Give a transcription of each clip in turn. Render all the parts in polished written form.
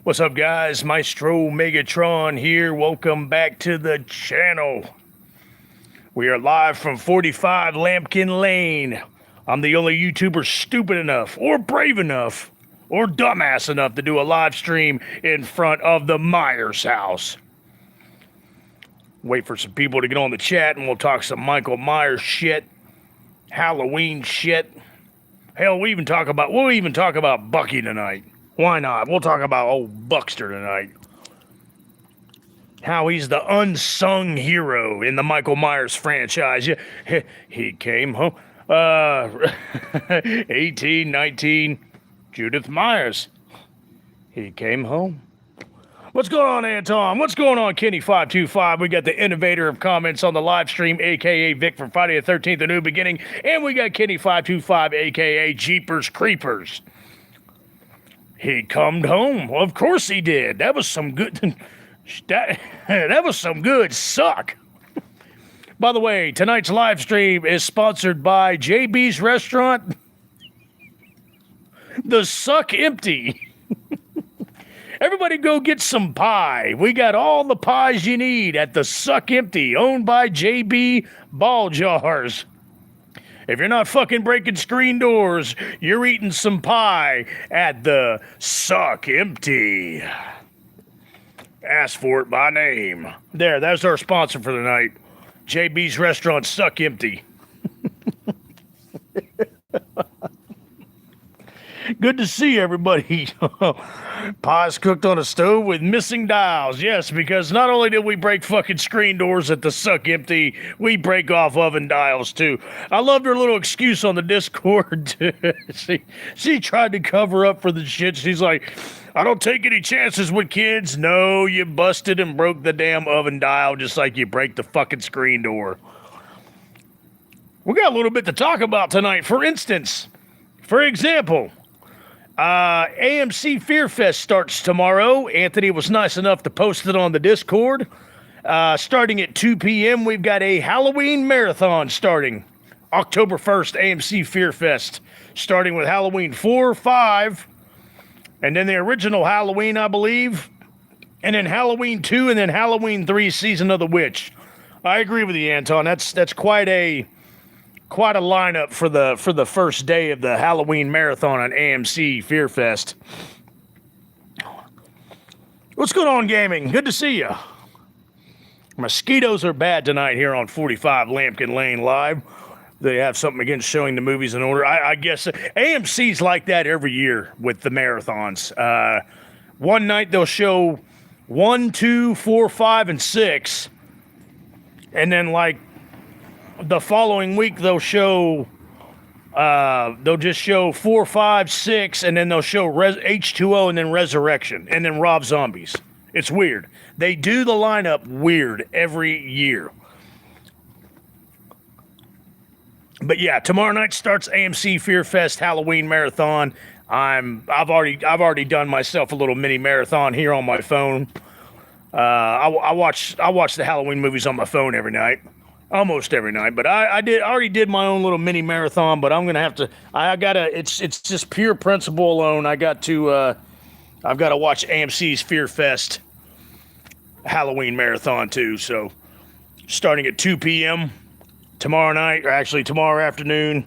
What's up, guys? Maestro Megatron here. Welcome back to the channel. We are live from 45 Lampkin Lane. I'm the only YouTuber stupid enough, or brave enough, or dumbass enough to do a live stream in front of the Myers house. Wait for some people to get on the chat and we'll talk some Michael Myers shit, Halloween shit. Hell, we'll even talk about Bucky tonight. Why not? We'll talk about old Buckster tonight. How he's the unsung hero in the Michael Myers franchise. He came home. 1819, Judith Myers. He came home. What's going on, Anton? What's going on, Kenny525? We got the innovator of comments on the live stream, a.k.a. Vic from Friday the 13th, A New Beginning. And we got Kenny525, a.k.a. Jeepers Creepers. He come home. Well, of course he did. That was some good... that was some good suck. By the way, tonight's live stream is sponsored by JB's Restaurant. The Suck Empty. Everybody go get some pie. We got all the pies you need at the Suck Empty, owned by JB Ball Jars. If you're not fucking breaking screen doors, you're eating some pie at the Suck Empty. Ask for it by name. There, that's our sponsor for the night. JB's Restaurant, Suck Empty. Good to see everybody. Pies cooked on a stove with missing dials. Yes, because not only did we break fucking screen doors at the Suck Empty, we break off oven dials too. I loved her little excuse on the Discord. She tried to cover up for the shit. She's like, I don't take any chances with kids. No, you busted and broke the damn oven dial just like you break the fucking screen door. We got a little bit to talk about tonight. For example, AMC Fear Fest starts tomorrow. Anthony was nice enough to post it on the Discord. Starting at 2 p.m., we've got a Halloween marathon starting. October 1st, AMC Fear Fest. Starting with Halloween 4, 5, and then the original Halloween, I believe. And then Halloween 2, and then Halloween 3, Season of the Witch. I agree with you, Anton. That's quite a lineup for the first day of the Halloween marathon on AMC Fear Fest. What's going on, gaming? Good to see you. Mosquitoes are bad tonight here on 45 Lampkin Lane Live. They have something against showing the movies in order. I guess AMC's like that every year with the marathons. One night they'll show 1, 2, 4, 5, and 6. And then like the following week they'll just show 4, 5, 6, and then they'll show H2O and then Resurrection and then Rob Zombies. It's weird. They do the lineup weird every year. But yeah, tomorrow night starts AMC Fear Fest Halloween Marathon. I've already done myself a little mini marathon here on my phone. I watch the Halloween movies on my phone every night. Almost every night, but I already did my own little mini marathon, but I'm gonna have to. It's just pure principle alone. I've got to watch AMC's Fear Fest Halloween marathon too. So starting at 2 p.m. tomorrow night, or actually tomorrow afternoon,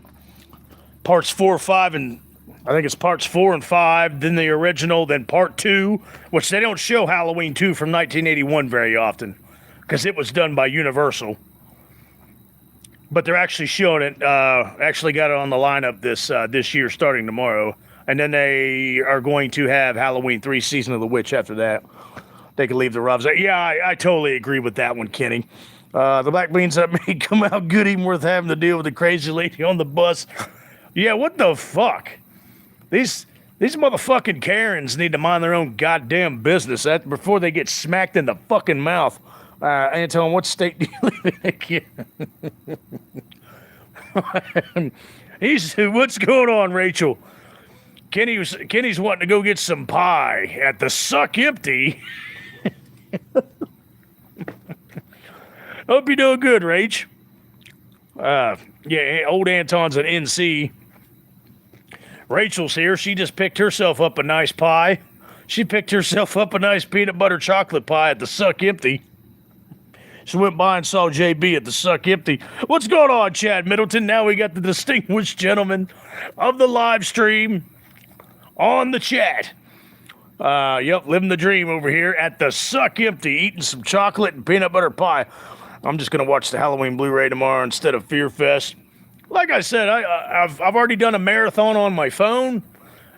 parts 4, 5, and I think it's parts 4 and 5, then the original, then part 2, which they don't show Halloween 2 from 1981 very often because it was done by Universal. But they're actually showing it, actually got it on the lineup this year starting tomorrow. And then they are going to have Halloween 3 Season of the Witch after that. They can leave the Robs. Yeah, I totally agree with that one, Kenny. The black beans that may come out good even worth having to deal with the crazy lady on the bus. Yeah, what the fuck? These motherfucking Karens need to mind their own goddamn business before they get smacked in the fucking mouth. Anton, what state do you live in? What's going on, Rachel? Kenny's wanting to go get some pie at the Suck Empty. Hope you're doing good, Rach. Yeah, old Anton's an NC. Rachel's here. She just picked herself up a nice pie. She picked herself up a nice peanut butter chocolate pie at the Suck Empty. She went by and saw JB at the Suck Empty. What's going on, Chad Middleton? Now we got the distinguished gentleman of the live stream on the chat. Yep, living the dream over here at the Suck Empty, eating some chocolate and peanut butter pie. I'm just going to watch the Halloween Blu-ray tomorrow instead of Fear Fest. Like I said, I've already done a marathon on my phone,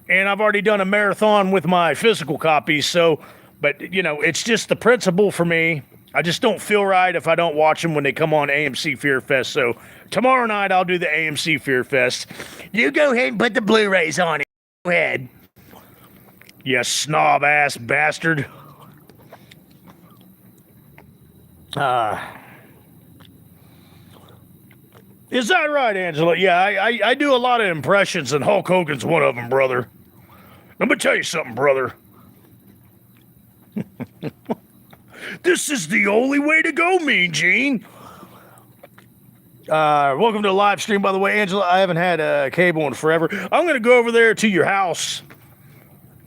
and I've already done a marathon with my physical copies. So, but, you know, it's just the principle for me. I just don't feel right if I don't watch them when they come on AMC Fear Fest. So tomorrow night I'll do the AMC Fear Fest. You go ahead and put the Blu-rays on it. Go ahead. You snob-ass bastard. Is that right, Angela? Yeah, I do a lot of impressions, and Hulk Hogan's one of them, brother. Let me tell you something, brother. This is the only way to go, Mean Gene. Welcome to the live stream, by the way, Angela. I haven't had cable in forever. I'm going to go over there to your house,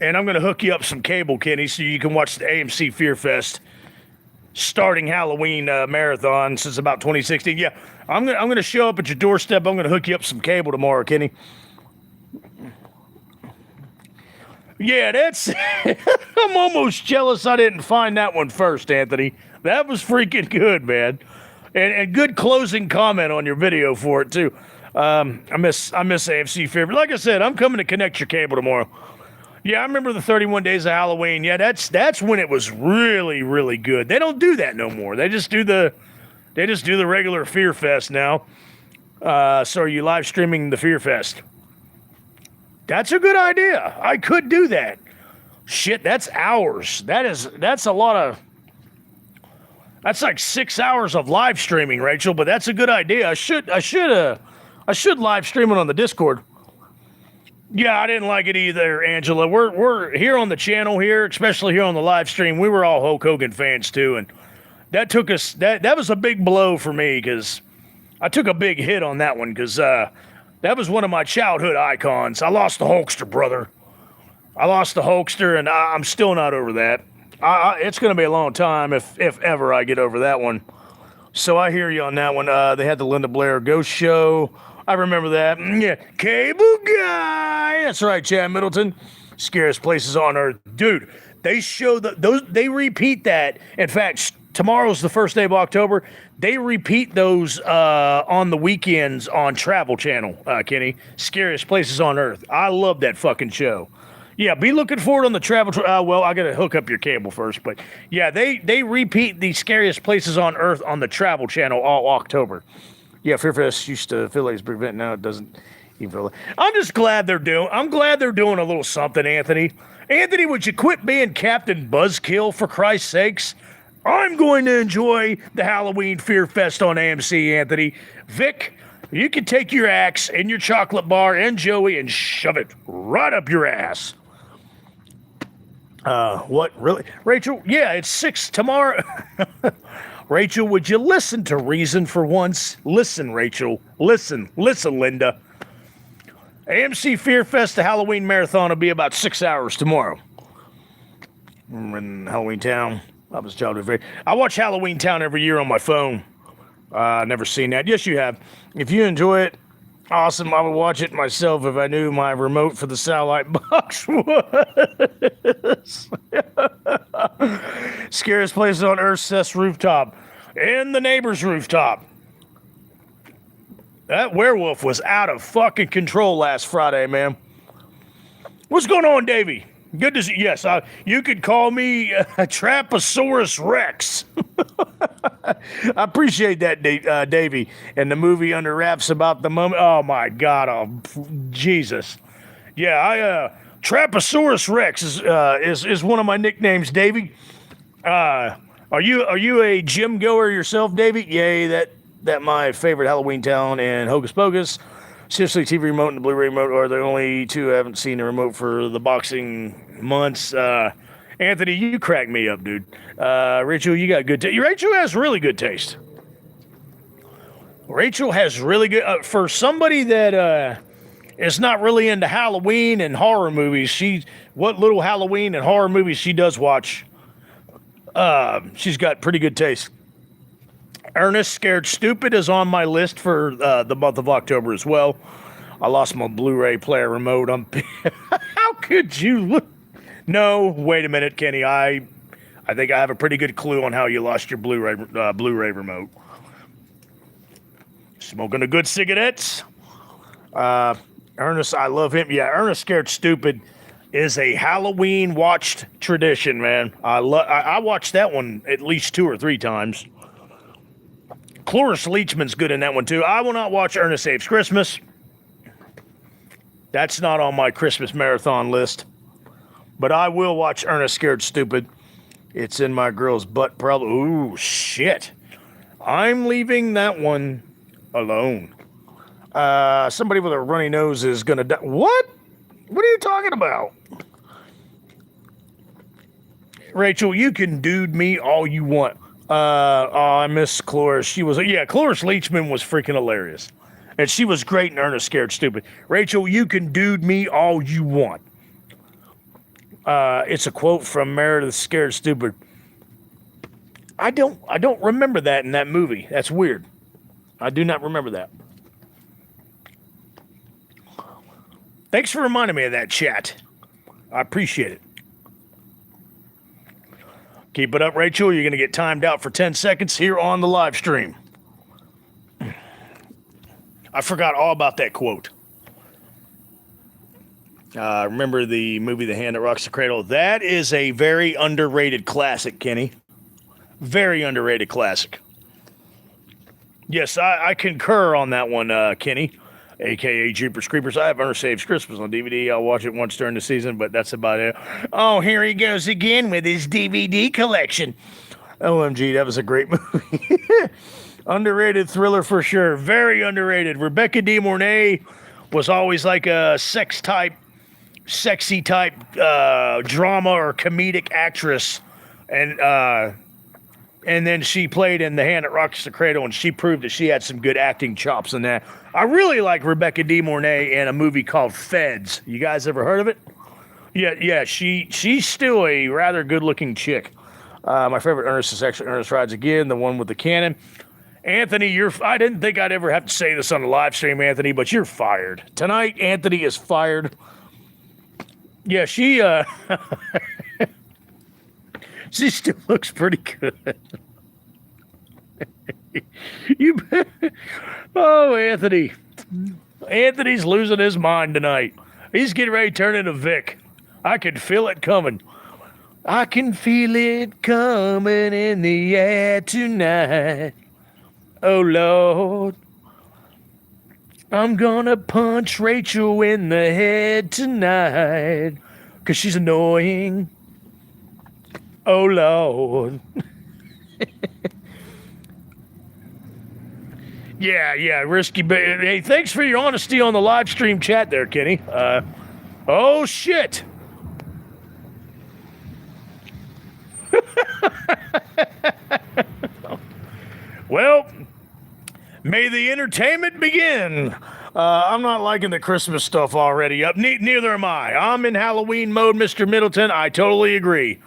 and I'm going to hook you up some cable, Kenny, so you can watch the AMC Fear Fest starting Halloween marathon since about 2016. Yeah, I'm gonna show up at your doorstep. I'm going to hook you up some cable tomorrow, Kenny. Yeah, that's... I'm almost jealous I didn't find that one first, Anthony. That was freaking good, man. And good closing comment on your video for it, too. I miss AMC Fear. But like I said, I'm coming to connect your cable tomorrow. Yeah, I remember the 31 Days of Halloween. Yeah, that's when it was really, really good. They don't do that no more. They just do the regular Fear Fest now. So are you live streaming the Fear Fest? That's a good idea. I could do that. Shit, that's hours. That's a lot of... That's like 6 hours of live streaming, Rachel, but that's a good idea. I should live stream it on the Discord. Yeah, I didn't like it either, Angela. We're here on the channel here, especially here on the live stream. We were all Hulk Hogan fans too, and that took us... That was a big blow for me, because I took a big hit on that one, because... that was one of my childhood icons. I lost the Hulkster, brother. I lost the Hulkster, and I'm still not over that. It's going to be a long time if ever I get over that one. So I hear you on that one. They had the Linda Blair Ghost Show. I remember that. Yeah, Cable Guy. That's right, Chad Middleton. Scariest Places on Earth. Dude, they show they repeat that. In fact, tomorrow's the first day of October. They repeat those on the weekends on Travel Channel, Kenny. Scariest Places on Earth. I love that fucking show. Yeah, be looking forward on the Travel... well, I got to hook up your cable first. But, yeah, they repeat the Scariest Places on Earth on the Travel Channel all October. Yeah, Fear Fest used to feel like it's a big event. Now it doesn't even feel like... I'm glad they're doing a little something, Anthony. Anthony, would you quit being Captain Buzzkill, for Christ's sakes? I'm going to enjoy the Halloween Fear Fest on AMC, Anthony. Vic, you can take your axe and your chocolate bar and Joey and shove it right up your ass. What, really? Rachel, yeah, it's 6 tomorrow. Rachel, would you listen to reason for once? Listen, Rachel. Listen, Linda. AMC Fear Fest, the Halloween Marathon, will be about 6 hours tomorrow. In Halloween Town. I watch Halloween Town every year on my phone. Never seen that. Yes, you have. If you enjoy it, awesome. I would watch it myself if I knew my remote for the satellite box was. Scariest Places on Earth, Seth's rooftop. And the neighbor's rooftop. That werewolf was out of fucking control last Friday, man. What's going on, Davey? Good to see you. Yes, you could call me Traposaurus Rex. I appreciate that, Davey. And the movie Under Wraps about the mummy. Oh, my God. Oh, Jesus. Yeah, Traposaurus Rex is one of my nicknames, Davey. Are you a gym goer yourself, Davey? Yay, that my favorite Halloween Town and Hocus Pocus. Seriously, TV remote and the Blu-ray remote are the only two I haven't seen the remote for the boxing months. Anthony, you crack me up, dude. Rachel, you got good taste. Rachel has really good taste. Rachel has really good... for somebody that is not really into Halloween and horror movies. What little Halloween and horror movies she does watch, she's got pretty good taste. Ernest Scared Stupid is on my list for the month of October as well. I lost my Blu-ray player remote. How could you look? No, wait a minute, Kenny. I think I have a pretty good clue on how you lost your Blu-ray remote. Smoking a good cigarettes. Ernest, I love him. Yeah, Ernest Scared Stupid is a Halloween watched tradition, man. I watched that one at least 2 or 3 times. Cloris Leachman's good in that one too. I will not watch Ernest Saves Christmas. That's not on my Christmas marathon list. But I will watch Ernest Scared Stupid. It's in my girl's butt probably. Ooh, shit. I'm leaving that one alone. Somebody with a runny nose is gonna die. What? What are you talking about? Rachel, you can dude me all you want. I miss Cloris. Cloris Leachman was freaking hilarious. And she was great in Ernest Scared Stupid. Rachel, you can dude me all you want. It's a quote from Meredith Scared Stupid. I don't remember that in that movie. That's weird. I do not remember that. Thanks for reminding me of that, chat. I appreciate it. Keep it up, Rachel. You're going to get timed out for 10 seconds here on the live stream. I forgot all about that quote. Remember the movie The Hand That Rocks the Cradle? That is a very underrated classic, Kenny. Very underrated classic. Yes, I concur on that one, Kenny, a.k.a. Jeepers Creepers. I have Ernest Saves Christmas on DVD. I'll watch it once during the season, but that's about it. Oh, here he goes again with his DVD collection. OMG, that was a great movie. Underrated thriller for sure. Very underrated. Rebecca De Mornay was always like a sexy type drama or comedic actress. And then she played in The Hand That Rocks the Cradle, and she proved that she had some good acting chops in that. I really like Rebecca De Mornay in a movie called Feds. You guys ever heard of it? Yeah, she's still a rather good-looking chick. My favorite Ernest is actually Ernest Rides Again, the one with the cannon. Anthony, I didn't think I'd ever have to say this on the live stream, Anthony, but you're fired. Tonight, Anthony is fired. Yeah, she still looks pretty good. Oh, Anthony. Anthony's losing his mind tonight. He's getting ready to turn into Vic. I can feel it coming. I can feel it coming in the air tonight. Oh, Lord. I'm gonna punch Rachel in the head tonight. 'Cause she's annoying. Oh, Lord. Yeah, risky. Hey, thanks for your honesty on the live stream chat there, Kenny. Oh, shit. Well, may the entertainment begin. I'm not liking the Christmas stuff already. Neither am I. I'm in Halloween mode, Mr. Middleton. I totally agree.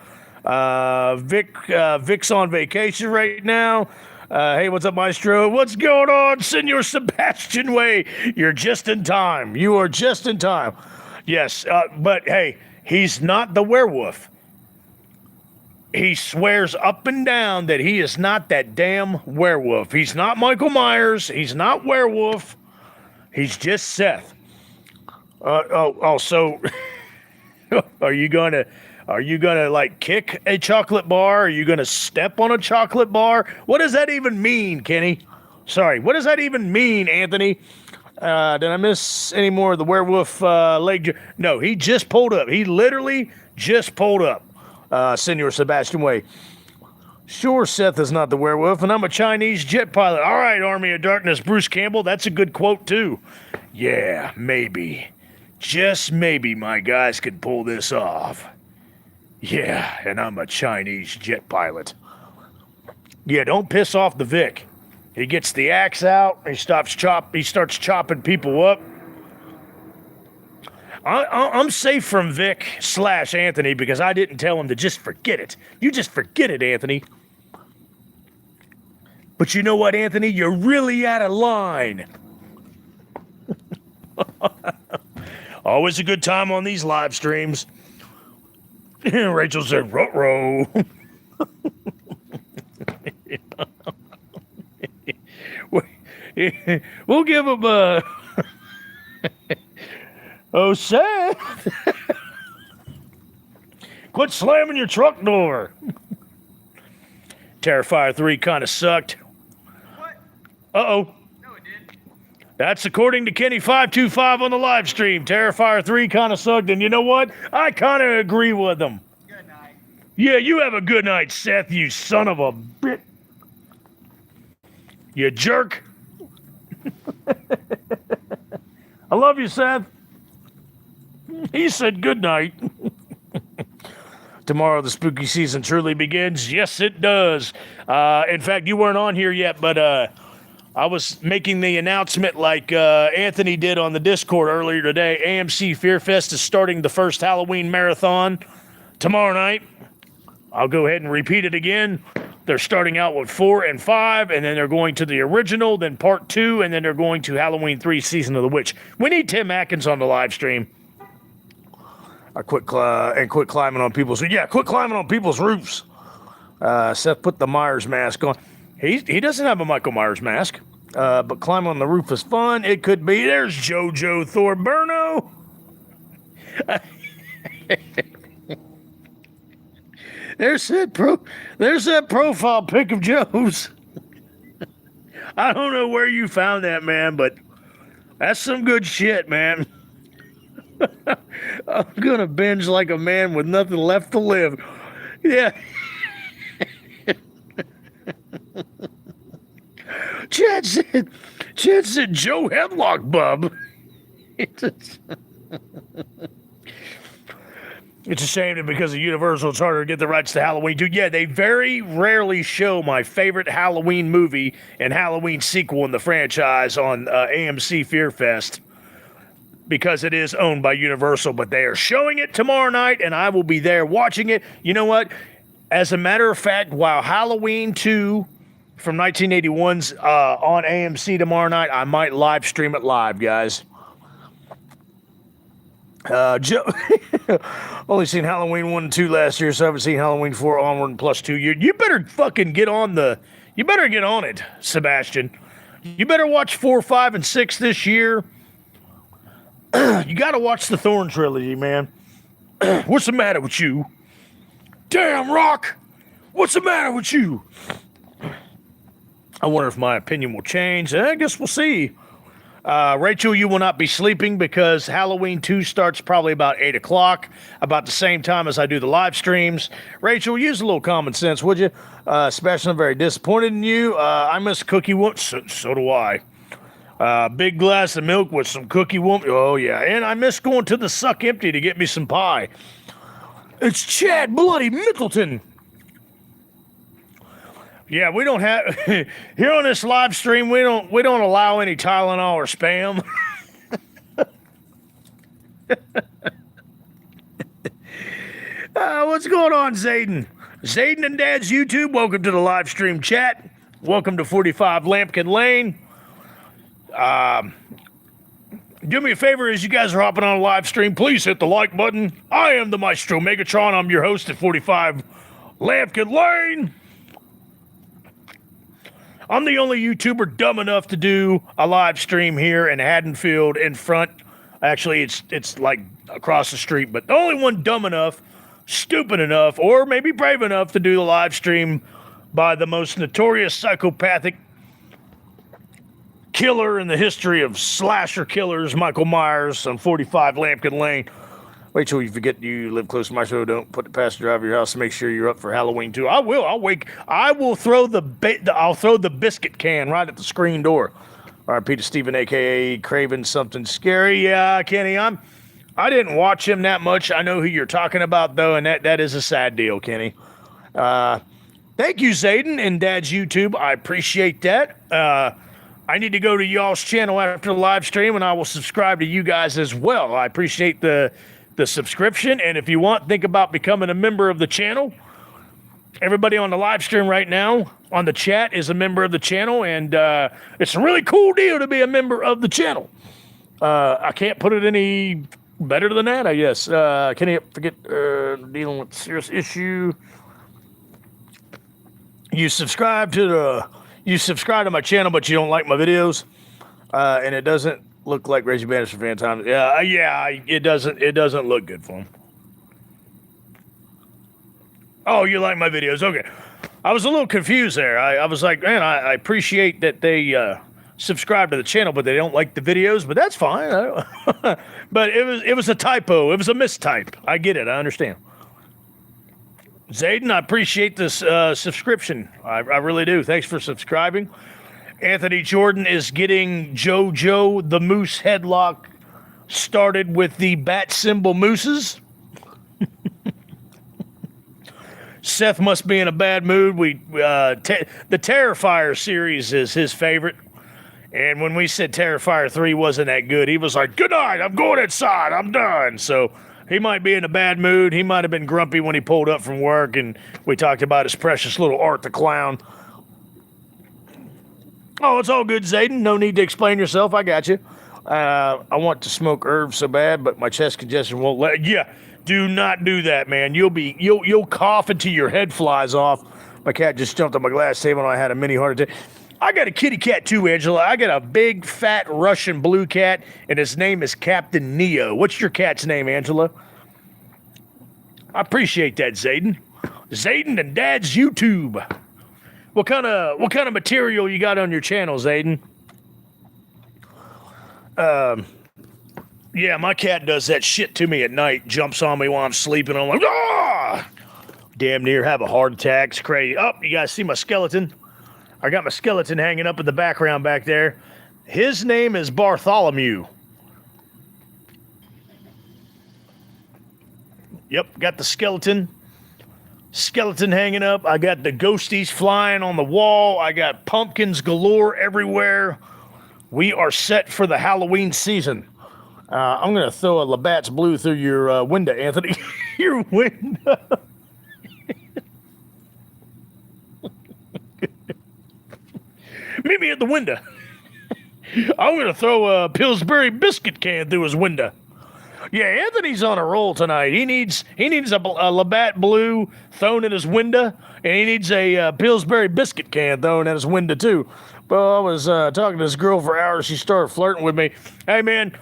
Vic's on vacation right now. Hey, what's up, Maestro? What's going on, Senor Sebastian Way? You're just in time. You are just in time. Yes, but hey, he's not the werewolf. He swears up and down that he is not that damn werewolf. He's not Michael Myers. He's not werewolf. He's just Seth. So are you gonna like kick a chocolate bar? Are you gonna step on a chocolate bar? What does that even mean, Kenny? Sorry, what does that even mean, Anthony? Did I miss any more of the werewolf leg? No, he just pulled up. He literally just pulled up. Senor Sebastian Way. Sure, Seth is not the werewolf, and I'm a Chinese jet pilot. All right, Army of Darkness, Bruce Campbell. That's a good quote, too. Yeah, maybe. Just maybe my guys could pull this off. Yeah, and I'm a Chinese jet pilot. Yeah, don't piss off the Vic. He gets the axe out. He starts chopping people up. I'm safe from Vic/Anthony because I didn't tell him to just forget it. You just forget it, Anthony. But you know what, Anthony? You're really out of line. Always a good time on these live streams. Rachel said, ruh-roh. We'll give him a... Oh, Seth. Quit slamming your truck door. Terrifier 3 kind of sucked. What? Uh-oh. No, it did. That's according to Kenny525 on the live stream. Terrifier 3 kind of sucked, and you know what? I kind of agree with him. Good night. Yeah, you have a good night, Seth, you son of a bitch. You jerk. I love you, Seth. He said good night. Tomorrow the spooky season truly begins. Yes, it does. In fact, you weren't on here yet, but I was making the announcement like Anthony did on the Discord earlier today. AMC Fear Fest is starting the first Halloween marathon tomorrow night. I'll go ahead and repeat it again. They're starting out with 4 and 5, and then they're going to the original, then part 2, and then they're going to Halloween 3, Season of the Witch. We need Tim Atkins on the live stream. I quit climbing on people's... Yeah, quit climbing on people's roofs. Seth put the Myers mask on. He doesn't have a Michael Myers mask, but climbing on the roof is fun. It could be. There's JoJo Thorburno. There's that profile pic of Joe's. I don't know where you found that, man, but that's some good shit, man. I'm gonna binge like a man with nothing left to live. Yeah. Chad said Joe Headlock Bub. It's a shame that because of Universal, it's harder to get the rights to Halloween. Dude, yeah, they very rarely show my favorite Halloween movie and Halloween sequel in the franchise on AMC Fear Fest because it is owned by Universal. But they are showing it tomorrow night, and I will be there watching it. You know what? As a matter of fact, while Halloween 2 from 1981's on AMC tomorrow night, I might live stream it live, guys. Joe, only seen Halloween 1 and 2 last year, so I haven't seen Halloween 4 onward and plus 2. You better fucking get on you better get on it, Sebastian. You better watch 4, 5, and 6 this year. You gotta watch the Thorn trilogy, man. What's the matter with you? Damn, Rock! What's the matter with you? I wonder if my opinion will change. I guess we'll see. Rachel, you will not be sleeping because Halloween 2 starts probably about 8 o'clock, about the same time as I do the live streams. Rachel, use a little common sense, would you? Sebastian, I'm very disappointed in you. I miss Cookie Wump. So do I. Big glass of milk with some Cookie Wump. Oh, yeah. And I miss going to the Suck Empty to get me some pie. It's Chad Bloody Middleton. Yeah, we don't have here on this live stream. We don't allow any Tylenol or spam. What's going on, Zayden? Zayden and Dad's YouTube. Welcome to the live stream chat. Welcome to 45 Lampkin Lane. Do me a favor as you guys are hopping on a live stream. Please hit the like button. I am the Maestro Megatron. I'm your host at 45 Lampkin Lane. I'm the only YouTuber dumb enough to do a live stream here in Haddonfield in front. Actually, it's like across the street, but the only one dumb enough, stupid enough, or maybe brave enough to do the live stream by the most notorious psychopathic killer in the history of slasher killers, Michael Myers on 45 Lampkin Lane. Wait till you forget you live close to my show. Don't put the passenger out of your house to make sure you're up for Halloween too. I will. I will throw I'll throw the biscuit can right at the screen door. All right, Peter Steven, aka Craven Something Scary. Yeah, Kenny, I didn't watch him that much. I know who you're talking about though, and that is a sad deal, Kenny. Thank you, Zayden and Dad's YouTube. I appreciate that. I I need to go to y'all's channel after the live stream, and I will subscribe to you guys as well. I appreciate the subscription, and if you want, think about becoming a member of the channel. Everybody on the live stream right now on the chat is a member of the channel, and it's a really cool deal to be a member of the channel. I can't put it any better than that, I guess. Can't forget dealing with serious issue. You subscribe to my channel, but you don't like my videos, and it doesn't look like Reggie Bannister fan time. It doesn't look good for him. Oh, you like my videos? Okay. I was a little confused there. I was like, man, I appreciate that they subscribe to the channel, but they don't like the videos, but that's fine. But it was a typo. It was a mistype. I get it. I understand. Zayden, I appreciate this subscription. I really do. Thanks for subscribing. Anthony Jordan is getting JoJo the Moose headlock started with the bat symbol mooses. Seth must be in a bad mood. The Terrifier series is his favorite. And when we said Terrifier 3 wasn't that good, he was like, good night, I'm going inside, I'm done. So he might be in a bad mood. He might have been grumpy when he pulled up from work, and we talked about his precious little Art the Clown. Oh, it's all good, Zayden. No need to explain yourself. I got you. I want to smoke herbs so bad, but my chest congestion won't let. Yeah. Do not do that, man. You'll cough until your head flies off. My cat just jumped on my glass table and I had a mini heart attack. I got a kitty cat too, Angela. I got a big, fat Russian blue cat, and his name is Captain Neo. What's your cat's name, Angela? I appreciate that, Zayden. Zayden and Dad's YouTube. What kind of material you got on your channel, Zayden? Yeah, my cat does that shit to me at night. Jumps on me while I'm sleeping. I'm like, ah! Damn near have a heart attack. It's crazy. Oh, you guys see my skeleton? I got my skeleton hanging up in the background back there. His name is Bartholomew. Yep, got the skeleton. Skeleton hanging up. I got the ghosties flying on the wall. I got pumpkins galore everywhere. We are set for the Halloween season. I'm going to throw a Labatt's Blue through your window, Anthony. Your window. Meet me at the window. I'm going to throw a Pillsbury biscuit can through his window. Yeah, Anthony's on a roll tonight. He needs a Labatt Blue thrown in his window, and he needs a Pillsbury biscuit can thrown in his window, too. Well, I was talking to this girl for hours. She started flirting with me. Hey, man.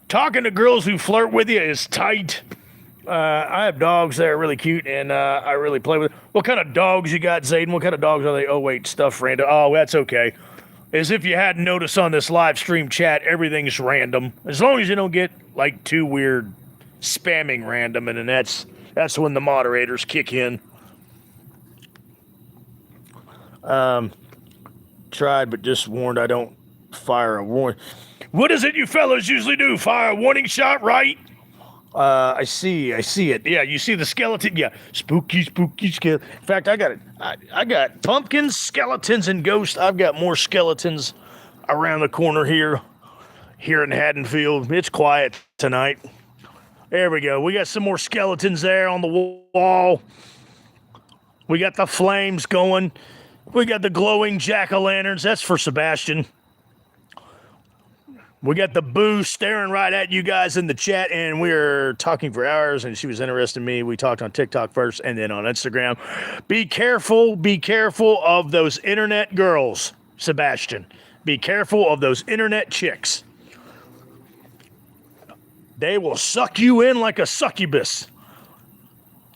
Talking to girls who flirt with you is tight. I have dogs that are really cute, and I really play with. What kind of dogs you got, Zayden? What kind of dogs are they? Oh, wait, stuff random. Oh, that's okay. As if you hadn't noticed on this live stream chat, everything's random. As long as you don't get, like, too weird spamming random, and then that's when the moderators kick in. Tried, but just warned I don't fire a warning. What is it you fellas usually do? Fire a warning shot, right? I see it. Yeah, you see the skeleton? Yeah, spooky skeleton. In fact, I got pumpkins, skeletons, and ghosts. I've got more skeletons around the corner here in Haddonfield. It's quiet tonight. There we go. We got some more skeletons there on the wall. We got the flames going. We got the glowing jack-o'-lanterns. That's for Sebastian. We got the boo staring right at you guys in the chat, and we were talking for hours, and she was interested in me. We talked on TikTok first and then on Instagram. Be careful of those internet girls, Sebastian. Be careful of those internet chicks. They will suck you in like a succubus.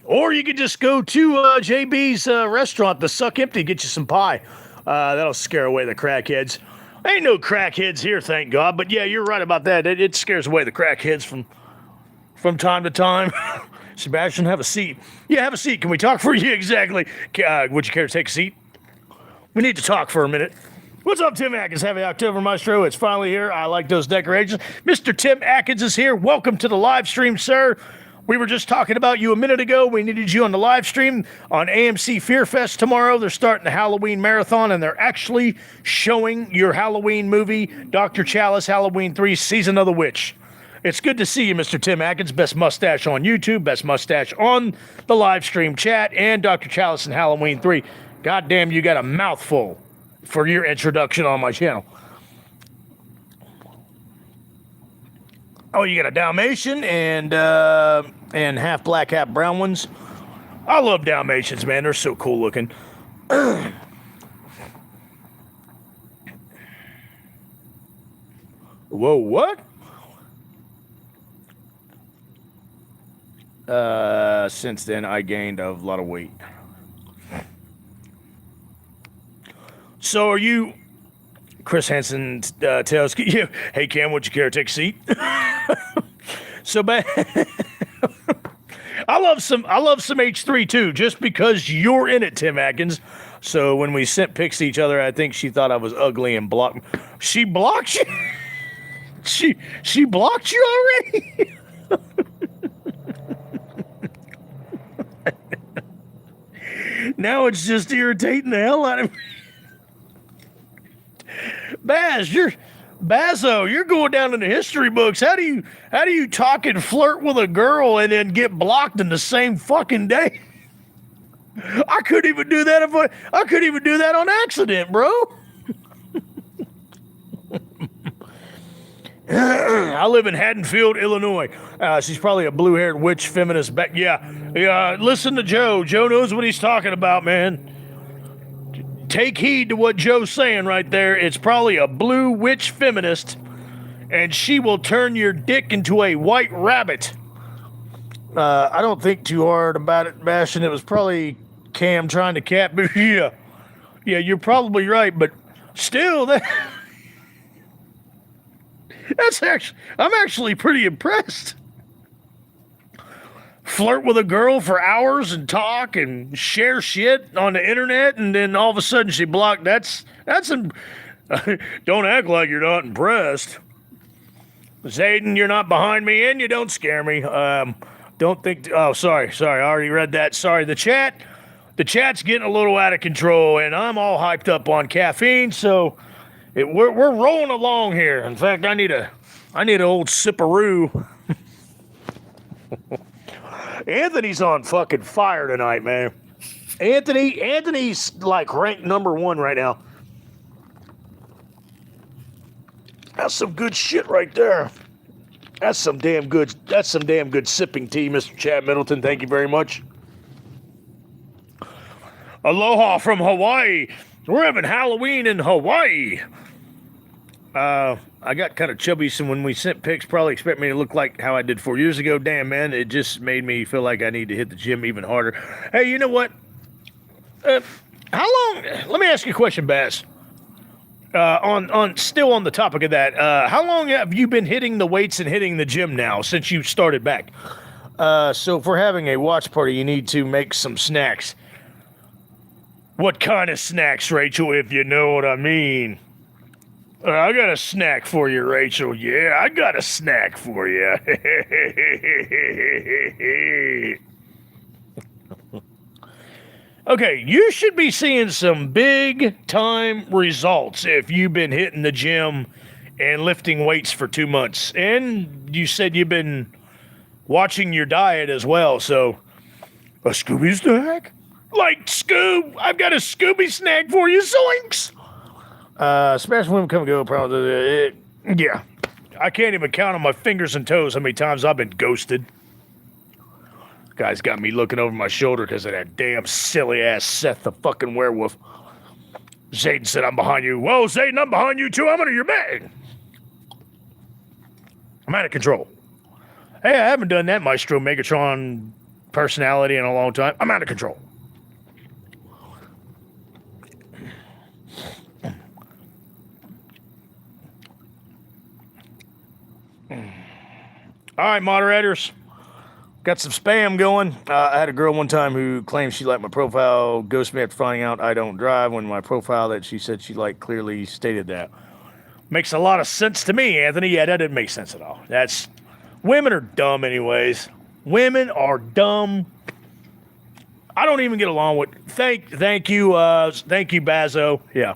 Or you could just go to JB's restaurant, the Suck Empty, get you some pie. That'll scare away the crackheads. Ain't no crackheads here, thank God. But yeah, you're right about that. It scares away the crackheads from time to time. Sebastian, have a seat. Yeah, have a seat. Can we talk for you? Exactly. Would you care to take a seat? We need to talk for a minute. What's up, Tim Atkins? Happy October, Maestro. It's finally here. I like those decorations. Mr. Tim Atkins is here. Welcome to the live stream, sir. We were just talking about you a minute ago. We needed you on the live stream on AMC Fear Fest tomorrow. They're starting the Halloween marathon, and they're actually showing your Halloween movie, Dr. Chalice Halloween 3 Season of the Witch. It's good to see you, Mr. Tim Atkins. Best mustache on YouTube, best mustache on the live stream chat, and Dr. Chalice and Halloween 3. Goddamn, you got a mouthful for your introduction on my channel. Oh, you got a Dalmatian and half black, half brown ones. I love Dalmatians, man. They're so cool looking. Whoa, what? Since then, I gained a lot of weight. So are you... Chris Hansen tells you, hey, Cam, would you care to take a seat? So bad. I love some H3 too, just because you're in it, Tim Atkins. So when we sent pics to each other, I think she thought I was ugly and blocked. She blocked you? She blocked you already? Now it's just irritating the hell out of me. Bazzo, you're going down in the history books. How do you talk and flirt with a girl and then get blocked in the same fucking day? I couldn't even do that I couldn't even do that on accident, bro. I live in Haddonfield, Illinois. She's probably a blue-haired witch feminist back. Yeah. Listen to Joe. Joe knows what he's talking about, man. Take heed to what Joe's saying right there. It's probably a blue witch feminist, and she will turn your dick into a white rabbit. I don't think too hard about it, Bastion. It was probably Cam trying to cat. Yeah, you're probably right, but still, I'm actually pretty impressed. Flirt with a girl for hours and talk and share shit on the internet, and then all of a sudden she blocked. That's don't act like you're not impressed. Zayden, you're not behind me, and you don't scare me. Don't think. Oh, sorry. I already read that. Sorry. The chat's getting a little out of control, and I'm all hyped up on caffeine, so we're rolling along here. In fact, I need an old sipperoo. Anthony's on fucking fire tonight, man. Anthony's like ranked #1 right now. That's some good shit right there. That's some damn good sipping tea, Mr. Chad Middleton. Thank you very much. Aloha from Hawaii. We're having Halloween in Hawaii. I got kind of chubby, so when we sent pics, probably expect me to look like how I did 4 years ago. Damn, man, it just made me feel like I need to hit the gym even harder. Hey, you know what? How long? Let me ask you a question, Bass. Still on the topic of that, how long have you been hitting the weights and hitting the gym now since you started back? So if we're having a watch party, you need to make some snacks. What kind of snacks, Rachel, if you know what I mean? I got a snack for you, Rachel. Yeah, I got a snack for you. Okay, you should be seeing some big-time results if you've been hitting the gym and lifting weights for 2 months. And you said you've been watching your diet as well, so... A Scooby snack? Like Scoob! I've got a Scooby snack for you, zoinks! Smash women come and go, probably. Yeah. I can't even count on my fingers and toes how many times I've been ghosted. Guy's got me looking over my shoulder because of that damn silly ass Seth the fucking werewolf. Zayden said, I'm behind you. Whoa, Zayden, I'm behind you too. I'm under your bed. I'm out of control. Hey, I haven't done that Maestro Megatron personality in a long time. I'm out of control. All right, moderators. Got some spam going. I had a girl one time who claimed she liked my profile, ghosted me after finding out I don't drive, when my profile that she said she liked clearly stated that. Makes a lot of sense to me, Anthony. Yeah, that didn't make sense at all. Women are dumb anyways. Women are dumb. I don't even get along with. Thank you, Bazo. Yeah.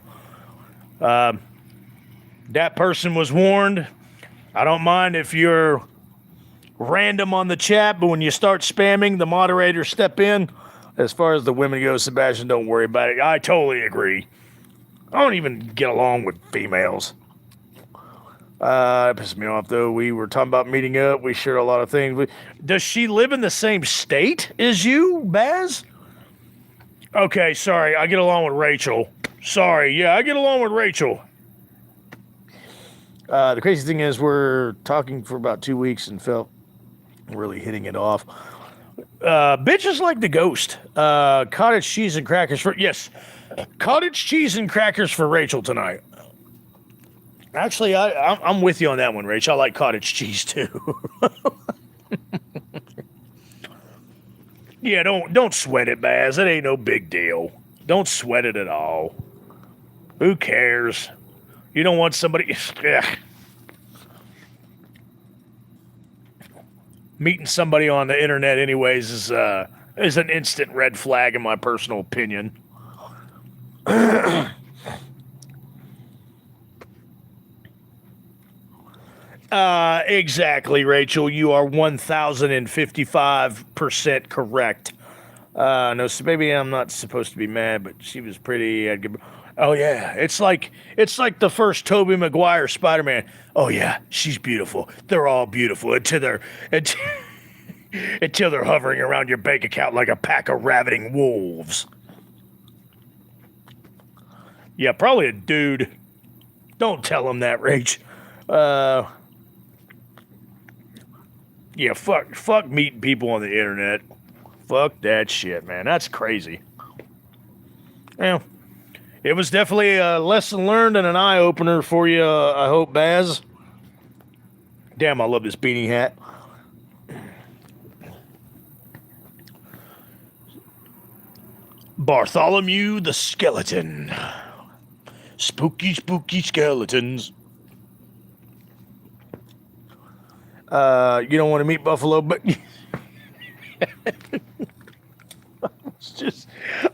That person was warned. I don't mind if you're random on the chat, but when you start spamming, the moderators step in. As far as the women go, Sebastian, don't worry about it. I totally agree. I don't even get along with females. It pissed me off, though. We were talking about meeting up. We shared a lot of things. Does she live in the same state as you, Baz? Okay, sorry. I get along with Rachel. Sorry. Yeah, I get along with Rachel. The crazy thing is we're talking for about 2 weeks and felt really hitting it off. Bitches like the ghost. Cottage cheese and crackers for... Yes. Cottage cheese and crackers for Rachel tonight. Actually, I'm with you on that one, Rach. I like cottage cheese too. Yeah, don't sweat it, Baz. It ain't no big deal. Don't sweat it at all. Who cares? You don't want somebody. Meeting somebody on the internet, anyways, is an instant red flag in my personal opinion. Exactly, Rachel. You are 1,055% correct. No, so maybe I'm not supposed to be mad, but she was pretty. Oh yeah, it's like the first Tobey Maguire Spider-Man. Oh yeah, she's beautiful. They're all beautiful until they're hovering around your bank account like a pack of ravening wolves. Yeah, probably a dude. Don't tell him that, Rach. Yeah, fuck meeting people on the internet. Fuck that shit, man. That's crazy. Well, it was definitely a lesson learned and an eye-opener for you, I hope, Baz. Damn, I love this beanie hat. Bartholomew the Skeleton. Spooky, spooky skeletons. You don't want to meet Buffalo, but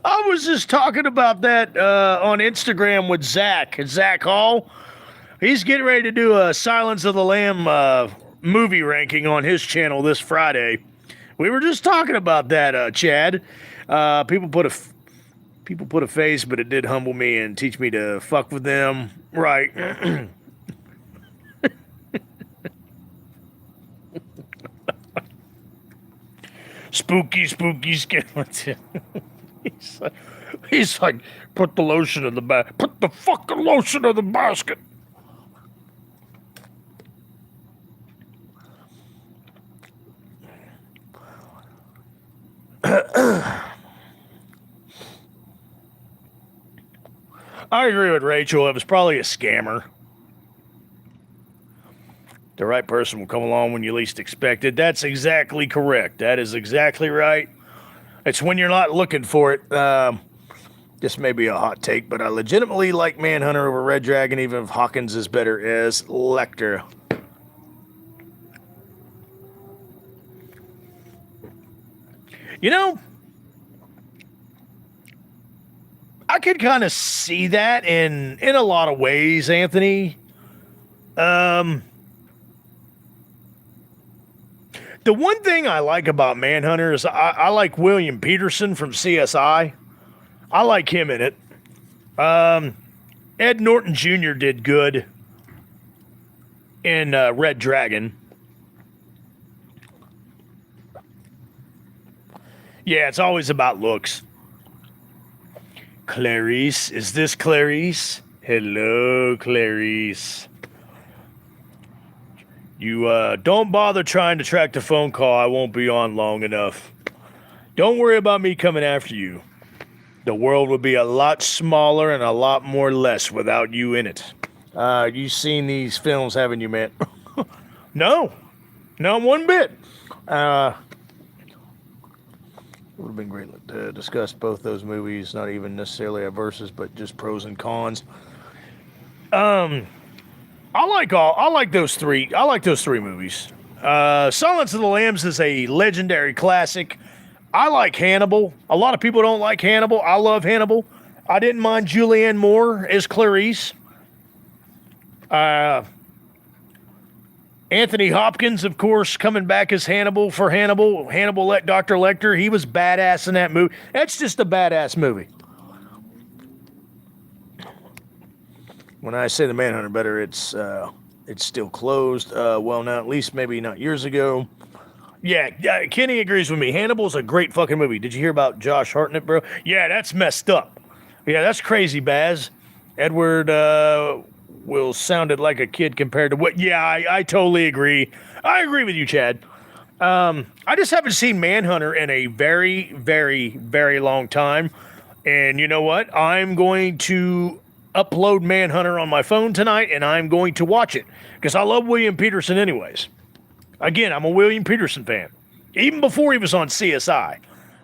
I was just talking about that on Instagram with Zach Hall. He's getting ready to do a Silence of the Lamb movie ranking on his channel this Friday. We were just talking about that, Chad. People put a face, but it did humble me and teach me to fuck with them. Right. Spooky, spooky skeleton. he's like, put the lotion in the basket. Put the fucking lotion in the basket. I agree with Rachel. It was probably a scammer. The right person will come along when you least expect it. That's exactly correct. That is exactly right. It's when you're not looking for it. This may be a hot take, but I legitimately like Manhunter over Red Dragon, even if Hawkins is better as Lecter. You know, I could kind of see that in a lot of ways, Anthony. The one thing I like about Manhunter is I like William Peterson from CSI. I like him in it. Ed Norton Jr. did good in Red Dragon. Yeah, it's always about looks. Clarice, is this Clarice? Hello, Clarice. You don't bother trying to track the phone call. I won't be on long enough. Don't worry about me coming after you. The world would be a lot smaller and a lot more less without you in it. You've seen these films, haven't you, man? No, not one bit. It would have been great to discuss both those movies, not even necessarily a versus, but just pros and cons. I like those three. I like those three movies. Silence of the Lambs is a legendary classic. I like Hannibal. A lot of people don't like Hannibal. I love Hannibal. I didn't mind Julianne Moore as Clarice. Anthony Hopkins, of course, coming back as Hannibal for Hannibal. Hannibal let Dr. Lecter. He was badass in that movie. That's just a badass movie. When I say the Manhunter better, it's still closed. Well, now at least maybe not years ago. Yeah, Kenny agrees with me. Hannibal's a great fucking movie. Did you hear about Josh Hartnett, bro? Yeah, that's messed up. Yeah, that's crazy, Baz. Edward Will sounded like a kid compared to what? Yeah, I totally agree. I agree with you, Chad. I just haven't seen Manhunter in a very, very, very long time. And you know what? I'm going to upload Manhunter on my phone tonight, and I'm going to watch it because I love William Peterson anyways. Again, I'm a William Peterson fan. Even before he was on CSI.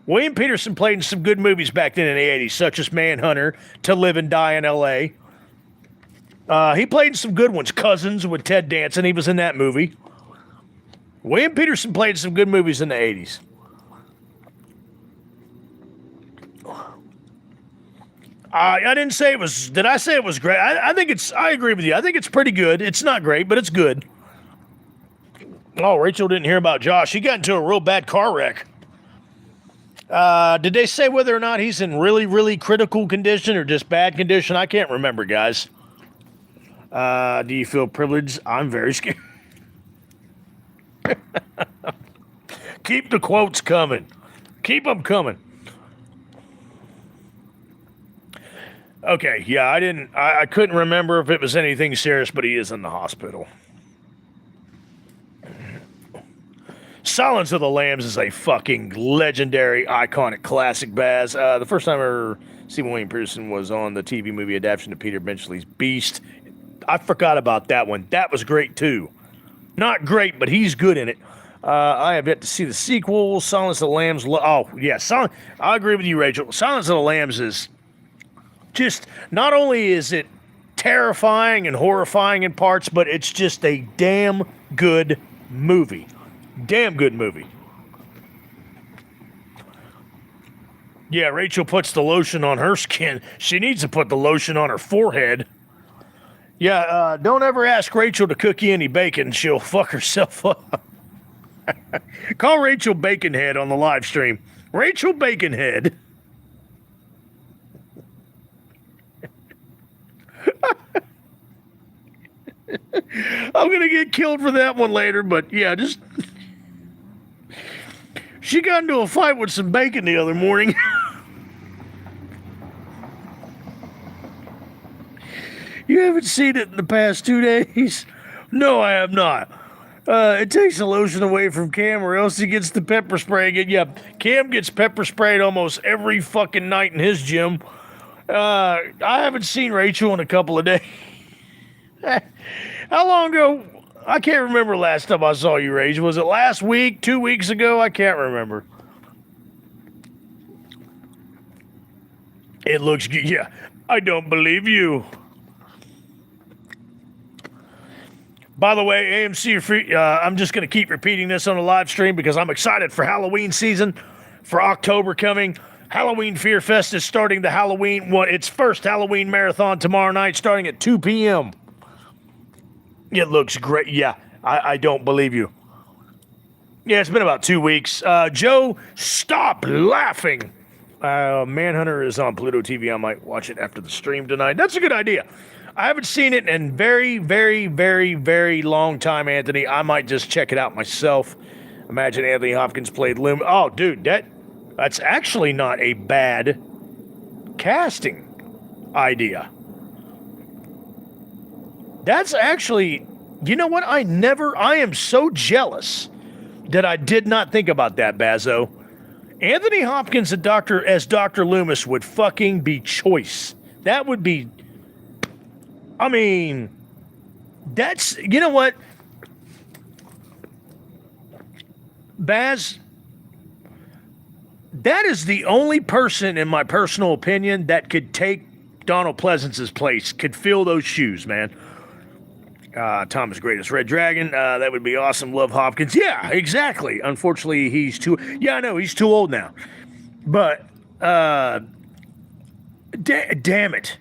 William Peterson played in some good movies back then in the 80s, such as Manhunter, To Live and Die in L.A., he played in some good ones. Cousins with Ted Danson. He was in that movie. William Peterson played in some good movies in the 80s. I didn't say it was... Did I say it was great? I think it's... I agree with you. I think it's pretty good. It's not great, but it's good. Oh, Rachel didn't hear about Josh. He got into a real bad car wreck. Did they say whether or not he's in really, really critical condition or just bad condition? I can't remember, guys. Do you feel privileged? I'm very scared. Keep the quotes coming. Keep them coming. Okay, yeah, I couldn't remember if it was anything serious, but he is in the hospital. Silence of the Lambs is a fucking legendary, iconic classic, Baz. The first time I ever seen William Peterson was on the TV movie adaptation of Peter Benchley's Beast. I forgot about that one. That was great, too. Not great, but he's good in it. I have yet to see the sequel, Silence of the Lambs. I agree with you, Rachel. Silence of the Lambs is just, not only is it terrifying and horrifying in parts, but it's just a damn good movie. Damn good movie. Yeah, Rachel puts the lotion on her skin. She needs to put the lotion on her forehead. Yeah, don't ever ask Rachel to cook you any bacon. She'll fuck herself up. Call Rachel Baconhead on the live stream. Rachel Baconhead. I'm going to get killed for that one later, but yeah, just... She got into a fight with some bacon the other morning. You haven't seen it in the past 2 days? No, I have not. It takes the lotion away from Cam or else he gets the pepper spray again. Yeah, Cam gets pepper sprayed almost every fucking night in his gym. I haven't seen Rachel in a couple of days. How long ago? I can't remember last time I saw you, Rachel. Was it last week? 2 weeks ago? I can't remember. It looks good. Yeah, I don't believe you. By the way, AMC free. I'm just going to keep repeating this on the live stream because I'm excited for Halloween season, for October coming. Halloween Fear Fest is starting the Halloween, its first Halloween marathon tomorrow night, starting at 2 p.m. It looks great. Yeah, I don't believe you. Yeah, it's been about 2 weeks. Joe, stop laughing. Manhunter is on Pluto TV. I might watch it after the stream tonight. That's a good idea. I haven't seen it in very, very, very, very long time, Anthony. I might just check it out myself. Imagine Anthony Hopkins played Loom. Oh, dude, that's actually not a bad casting idea. That's actually, you know what? I am so jealous that I did not think about that, Bazo. Anthony Hopkins as Dr. Loomis would fucking be choice. That would be, I mean, that's, you know what? Baz, that is the only person, in my personal opinion, that could take Donald Pleasance's place, could fill those shoes, man. Tom's Greatest Red Dragon. That would be awesome. Love Hopkins. Yeah, exactly. Unfortunately, he's too. Yeah, I know he's too old now. But damn it,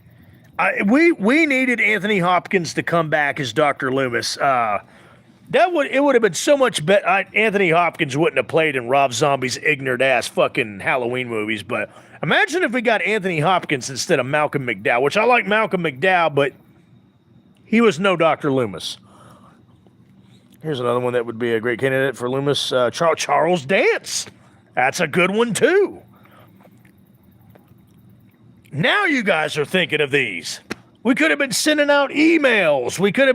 we needed Anthony Hopkins to come back as Dr. Loomis. It would have been so much better. Anthony Hopkins wouldn't have played in Rob Zombie's ignorant ass fucking Halloween movies. But imagine if we got Anthony Hopkins instead of Malcolm McDowell, which I like Malcolm McDowell, but he was no Dr. Loomis. Here's another one that would be a great candidate for Loomis. Charles Dance. That's a good one, too. Now you guys are thinking of these. We could have been sending out emails. We could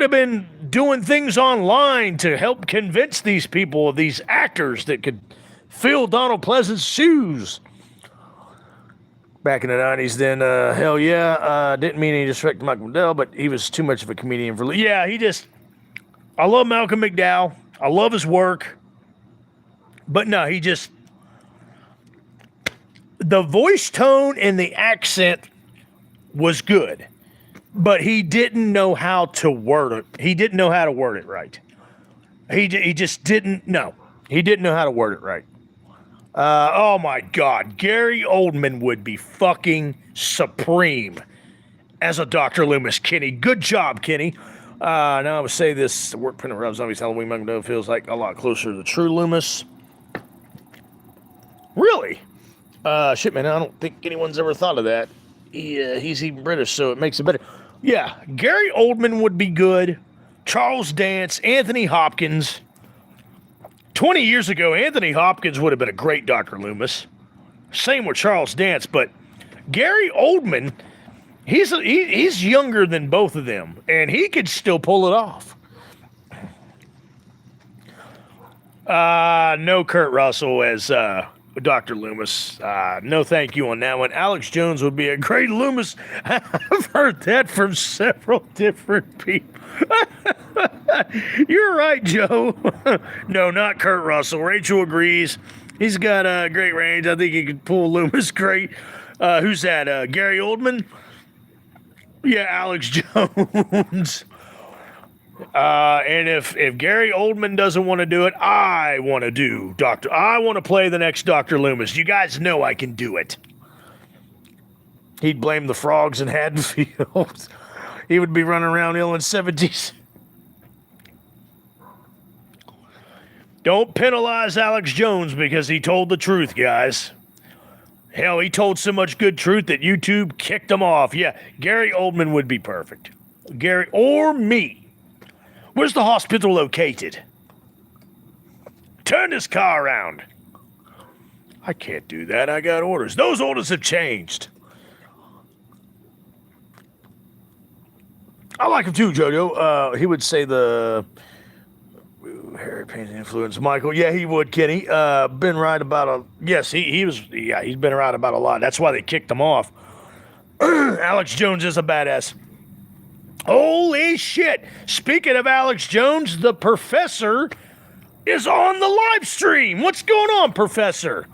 have been doing things online to help convince these people of these actors that could fill Donald Pleasant's shoes. Back in the 90s, then, hell yeah. Didn't mean any disrespect to Malcolm McDowell, but he was too much of a comedian for... Yeah, I love Malcolm McDowell. I love his work. But no, the voice tone and the accent was good. But he didn't know how to word it. He didn't know how to word it right. He just didn't know. He didn't know how to word it right. Oh my God, Gary Oldman would be fucking supreme as a Dr. Loomis. Kenny, good job, Kenny. Now I would say this: the work print of Rob Zombie's Halloween Magneto feels like a lot closer to the true Loomis. Really? Shit, man, I don't think anyone's ever thought of that. He's even British, so it makes it better. Yeah, Gary Oldman would be good. Charles Dance, Anthony Hopkins. 20 years ago, Anthony Hopkins would have been a great Dr. Loomis. Same with Charles Dance, but Gary Oldman, he's younger than both of them, and he could still pull it off. No Kurt Russell as Dr. Loomis. No thank you on that one. Alex Jones would be a great Loomis. I've heard that from several different people. You're right, Joe. No, not Kurt Russell. Rachel agrees. He's got a great range. I think he could pull Loomis great. Who's that? Gary Oldman? Yeah, Alex Jones. And if Gary Oldman doesn't want to do it, I want to do I want to play the next Dr. Loomis. You guys know I can do it. He'd blame the frogs in Haddonfield. He would be running around ill in 70s. Don't penalize Alex Jones because he told the truth, guys. Hell, he told so much good truth that YouTube kicked him off. Yeah, Gary Oldman would be perfect. Gary or me. Where's the hospital located? Turn this car around. I can't do that. I got orders. Those orders have changed. I like him too, Jojo. He would say the Harry Payne's influence. Michael, yeah, he would, Kenny. Been right about yes, he's been right about a lot. That's why they kicked him off. Alex Jones is a badass. Holy shit. Speaking of Alex Jones, the professor is on the live stream. What's going on, Professor?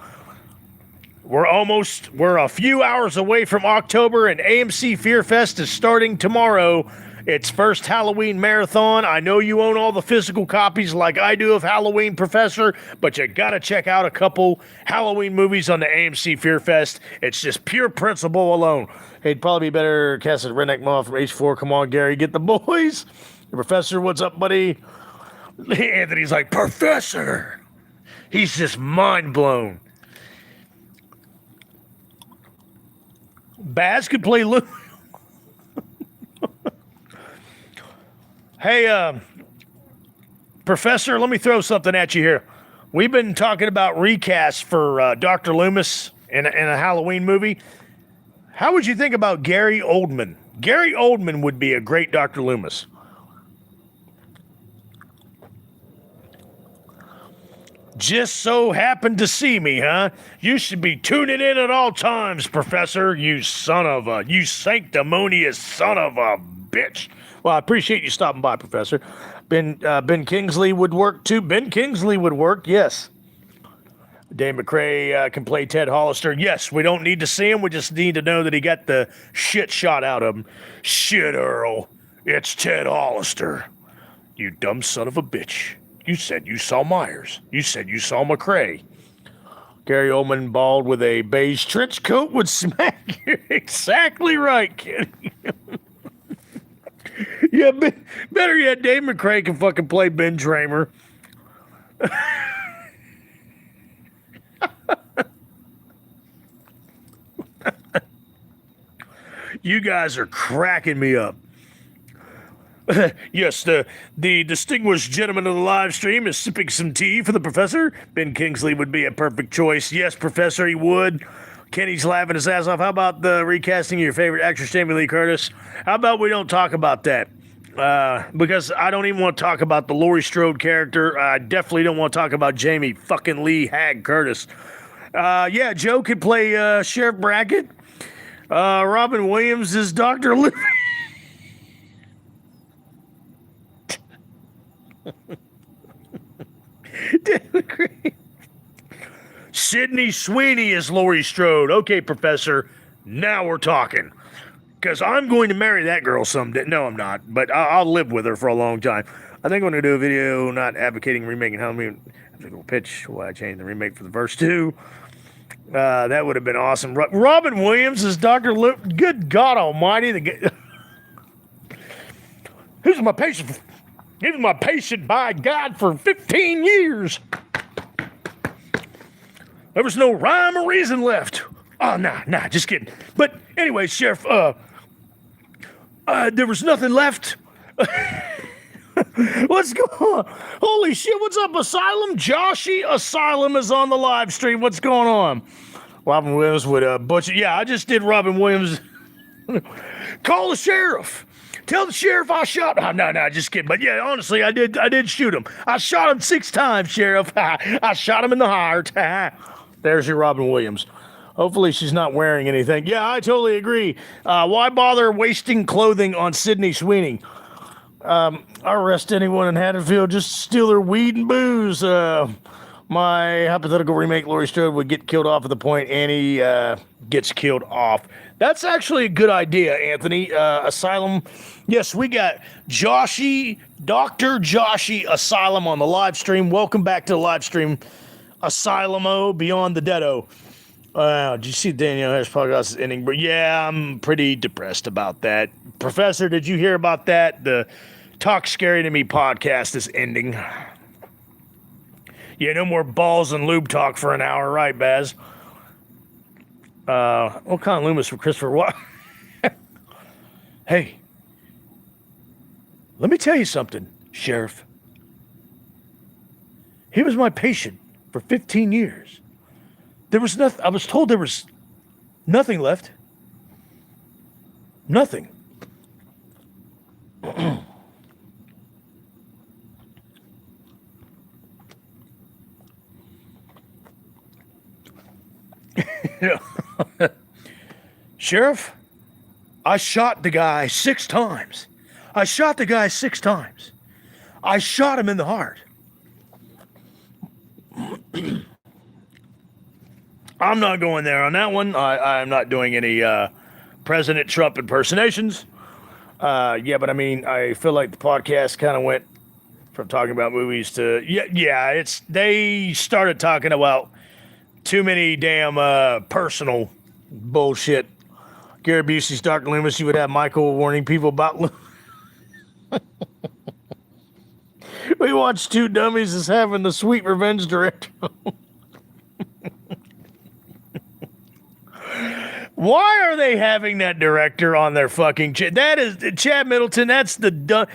We're a few hours away from October, and AMC Fear Fest is starting tomorrow. It's first Halloween marathon. I know you own all the physical copies like I do of Halloween, Professor, but you gotta check out a couple Halloween movies on the AMC Fear Fest. It's just pure principle alone. Hey, it'd probably be better cast as Redneck Mom from H4. Come on, Gary, get the boys. Professor, what's up, buddy? Anthony's like, Professor. He's just mind blown. Baz could play Luke. Hey, Professor, let me throw something at you here. We've been talking about recasts for Dr. Loomis in a Halloween movie. How would you think about Gary Oldman? Gary Oldman would be a great Dr. Loomis. Just so happened to see me, huh? You should be tuning in at all times, Professor, you sanctimonious son of a bitch. Well, I appreciate you stopping by, Professor. Ben Kingsley would work, too. Ben Kingsley would work, yes. Dave McCrae can play Ted Hollister. Yes, we don't need to see him. We just need to know that he got the shit shot out of him. Shit, Earl. It's Ted Hollister. You dumb son of a bitch. You said you saw Myers. You said you saw McCrae. Gary Oldman, bald with a beige trench coat, would smack you. Exactly right, Kenny. Yeah, better yet, Dave McCrae can fucking play Ben Dramer. You guys are cracking me up. Yes, the distinguished gentleman of the live stream is sipping some tea for the professor. Ben Kingsley would be a perfect choice. Yes, Professor, he would. Kenny's laughing his ass off. How about the recasting of your favorite actress, Jamie Lee Curtis? How about we don't talk about that? Because I don't even want to talk about the Laurie Strode character. I definitely don't want to talk about Jamie fucking Lee Hag Curtis. Yeah, Joe could play Sheriff Brackett. Robin Williams is Dr. Livy. Sydney Sweeney is Laurie Strode. Okay, Professor, now we're talking. Because I'm going to marry that girl someday. No, I'm not, but I'll live with her for a long time. I think I'm going to do a video not advocating remaking Halloween. I think we'll pitch why I changed the remake for the verse 2. That would have been awesome. Robin Williams is Dr. Good God Almighty. Who's my patient? He was my patient by God for 15 years. There was no rhyme or reason left. Oh, nah, just kidding. But anyway, Sheriff, there was nothing left. What's going on? Holy shit, what's up, Asylum? Joshy Asylum is on the live stream. What's going on? Robin Williams with Butcher. Yeah, I just did Robin Williams. Call the sheriff. Tell the sheriff I shot. Oh, no, just kidding. But yeah, honestly, I did shoot him. I shot him 6 times, Sheriff. I shot him in the heart. There's your Robin Williams. Hopefully she's not wearing anything. Yeah, I totally agree. Why bother wasting clothing on Sydney Sweeney? I arrest anyone in Haddonfield just to steal their weed and booze. My hypothetical remake, Laurie Strode, would get killed off at the point Annie gets killed off. That's actually a good idea, Anthony. Asylum. Yes, we got Joshy, Dr. Joshy Asylum on the live stream. Welcome back to the live stream. Asylum-o, Beyond the Deado. Did you see Daniel Harris podcast is ending? But yeah, I'm pretty depressed about that. Professor, did you hear about that? The Talk Scary to Me podcast is ending. Yeah, no more balls and lube talk for an hour, right, Baz? Con Loomis for Christopher Watt. Hey, let me tell you something, Sheriff. He was my patient for 15 years. There was nothing. I was told there was nothing left. Nothing. Sheriff, I shot the guy 6 times. I shot him in the heart. I'm not going there on that one. I'm not doing any President Trump impersonations. Yeah, but I mean, I feel like the podcast kind of went from talking about movies to they started talking about too many damn personal bullshit. Gary Busey's Dr. Loomis. You would have Michael warning people about. We watched 2 dummies as having the sweet revenge director. Why are they having that director on their fucking that is Chad Middleton? That's the dumb.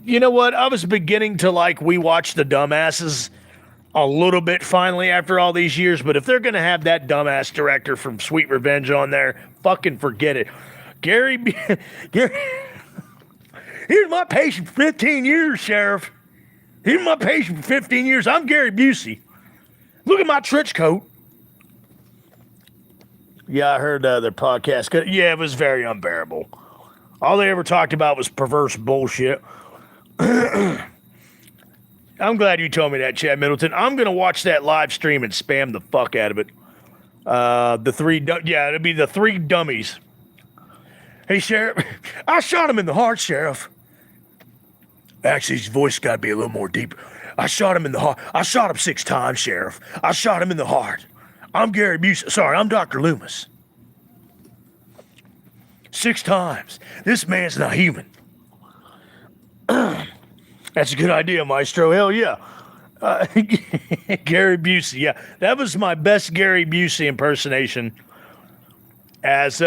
You know what? I was beginning to like We Watch the Dumbasses a little bit finally after all these years, but if they're gonna have that dumbass director from Sweet Revenge on there, fucking forget it. Gary, here's my patient for 15 years, Sheriff. Here's my patient for 15 years. I'm Gary Busey. Look at my trench coat. Yeah, I heard their podcast. Yeah, it was very unbearable. All they ever talked about was perverse bullshit. I'm glad you told me that, Chad Middleton. I'm going to watch that live stream and spam the fuck out of it. It'll be the 3 dummies. Hey, Sheriff, I shot him in the heart, Sheriff. Actually, his voice got to be a little more deep. I shot him in the heart. I shot him 6 times, Sheriff. I shot him in the heart. I'm Gary Busey. Sorry, I'm Dr. Loomis. 6 times. This man's not human. That's a good idea, Maestro. Hell yeah. Gary Busey. Yeah, that was my best Gary Busey impersonation as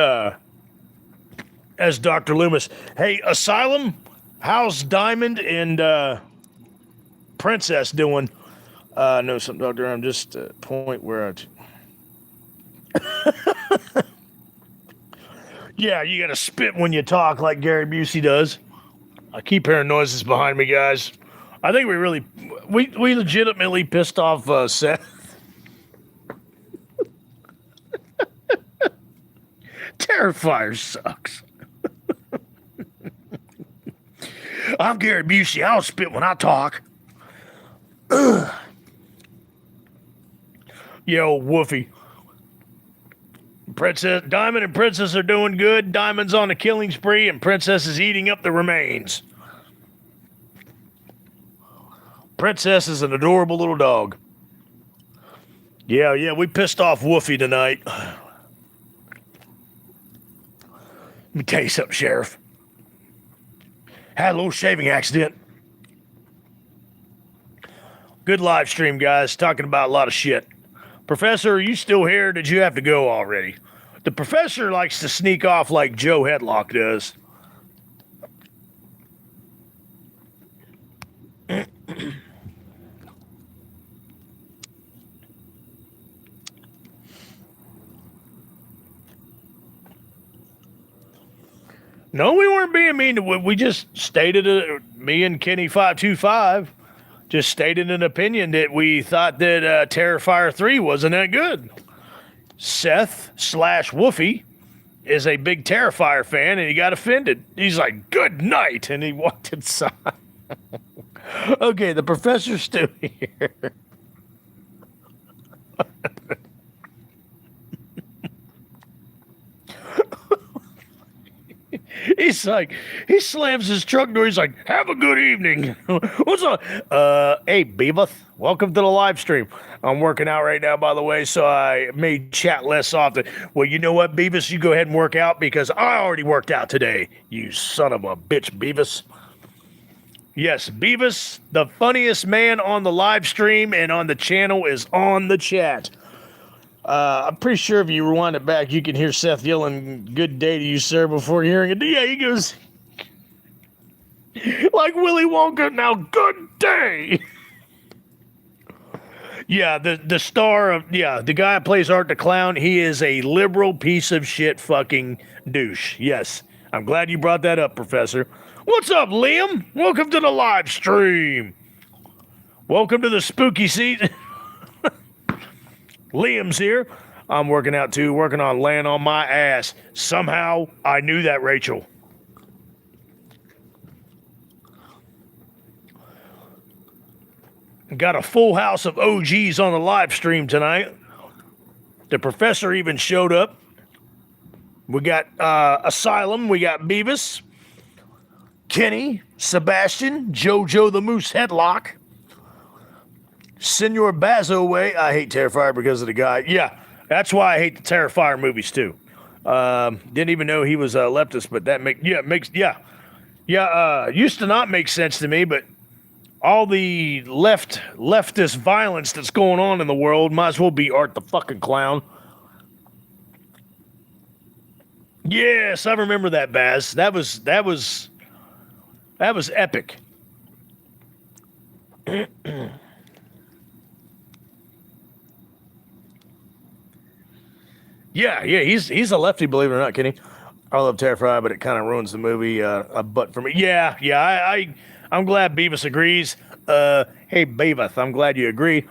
Dr. Loomis. Hey, Asylum, how's Diamond and Princess doing? No, something, Doctor. I'm just at a point where yeah, you gotta spit when you talk like Gary Busey does. I keep hearing noises behind me, guys. I think we legitimately pissed off Seth. Terrifier sucks. I'm Gary Busey. I'll spit when I talk. Ugh. Yo, Woofy. Princess Diamond and Princess are doing good. Diamond's on a killing spree, and Princess is eating up the remains. Princess is an adorable little dog. Yeah, we pissed off Woofy tonight. Let me tell you something, Sheriff. Had a little shaving accident. Good live stream, guys. Talking about a lot of shit. Professor, are you still here? Did you have to go already? The professor likes to sneak off like Joe Headlock does. No, we weren't being mean to we just stated me and Kenny 525 just stated an opinion that we thought that Terrifier 3 wasn't that good. Seth/Woofy is a big Terrifier fan, and he got offended. He's like, good night, and he walked inside. Okay, the professor's still here. He's like, he slams his truck door. He's like, have a good evening. What's up? Hey, Beavis, welcome to the live stream. I'm working out right now, by the way, so I may chat less often. Well, you know what, Beavis? You go ahead and work out because I already worked out today, you son of a bitch, Beavis. Yes, Beavis, the funniest man on the live stream and on the channel, is on the chat. I'm pretty sure if you rewind it back, you can hear Seth yelling, good day to you, sir, before hearing it. Yeah, he goes, like Willy Wonka, now good day. Yeah, the star of, the guy that plays Art the Clown, he is a liberal piece of shit fucking douche. Yes, I'm glad you brought that up, Professor. What's up, Liam? Welcome to the live stream. Welcome to the spooky seat. Liam's here. I'm working out too, working on laying on my ass. Somehow, I knew that, Rachel. Got a full house of OGs on the live stream tonight. The professor even showed up. We got Asylum, we got Beavis, Kenny, Sebastian, JoJo the Moose Headlock, Senor Bazoway. I hate Terrifier because of the guy. Yeah, that's why I hate the Terrifier movies too. Didn't even know he was a leftist, but that used to not make sense to me, but all the leftist violence that's going on in the world might as well be Art the fucking Clown. Yes, I remember that, Baz. That was epic. Yeah, he's a lefty, believe it or not, Kenny. I love Terrifier, but it kind of ruins the movie a butt for me. I'm glad Beavis agrees. Hey, Beavis, I'm glad you agree.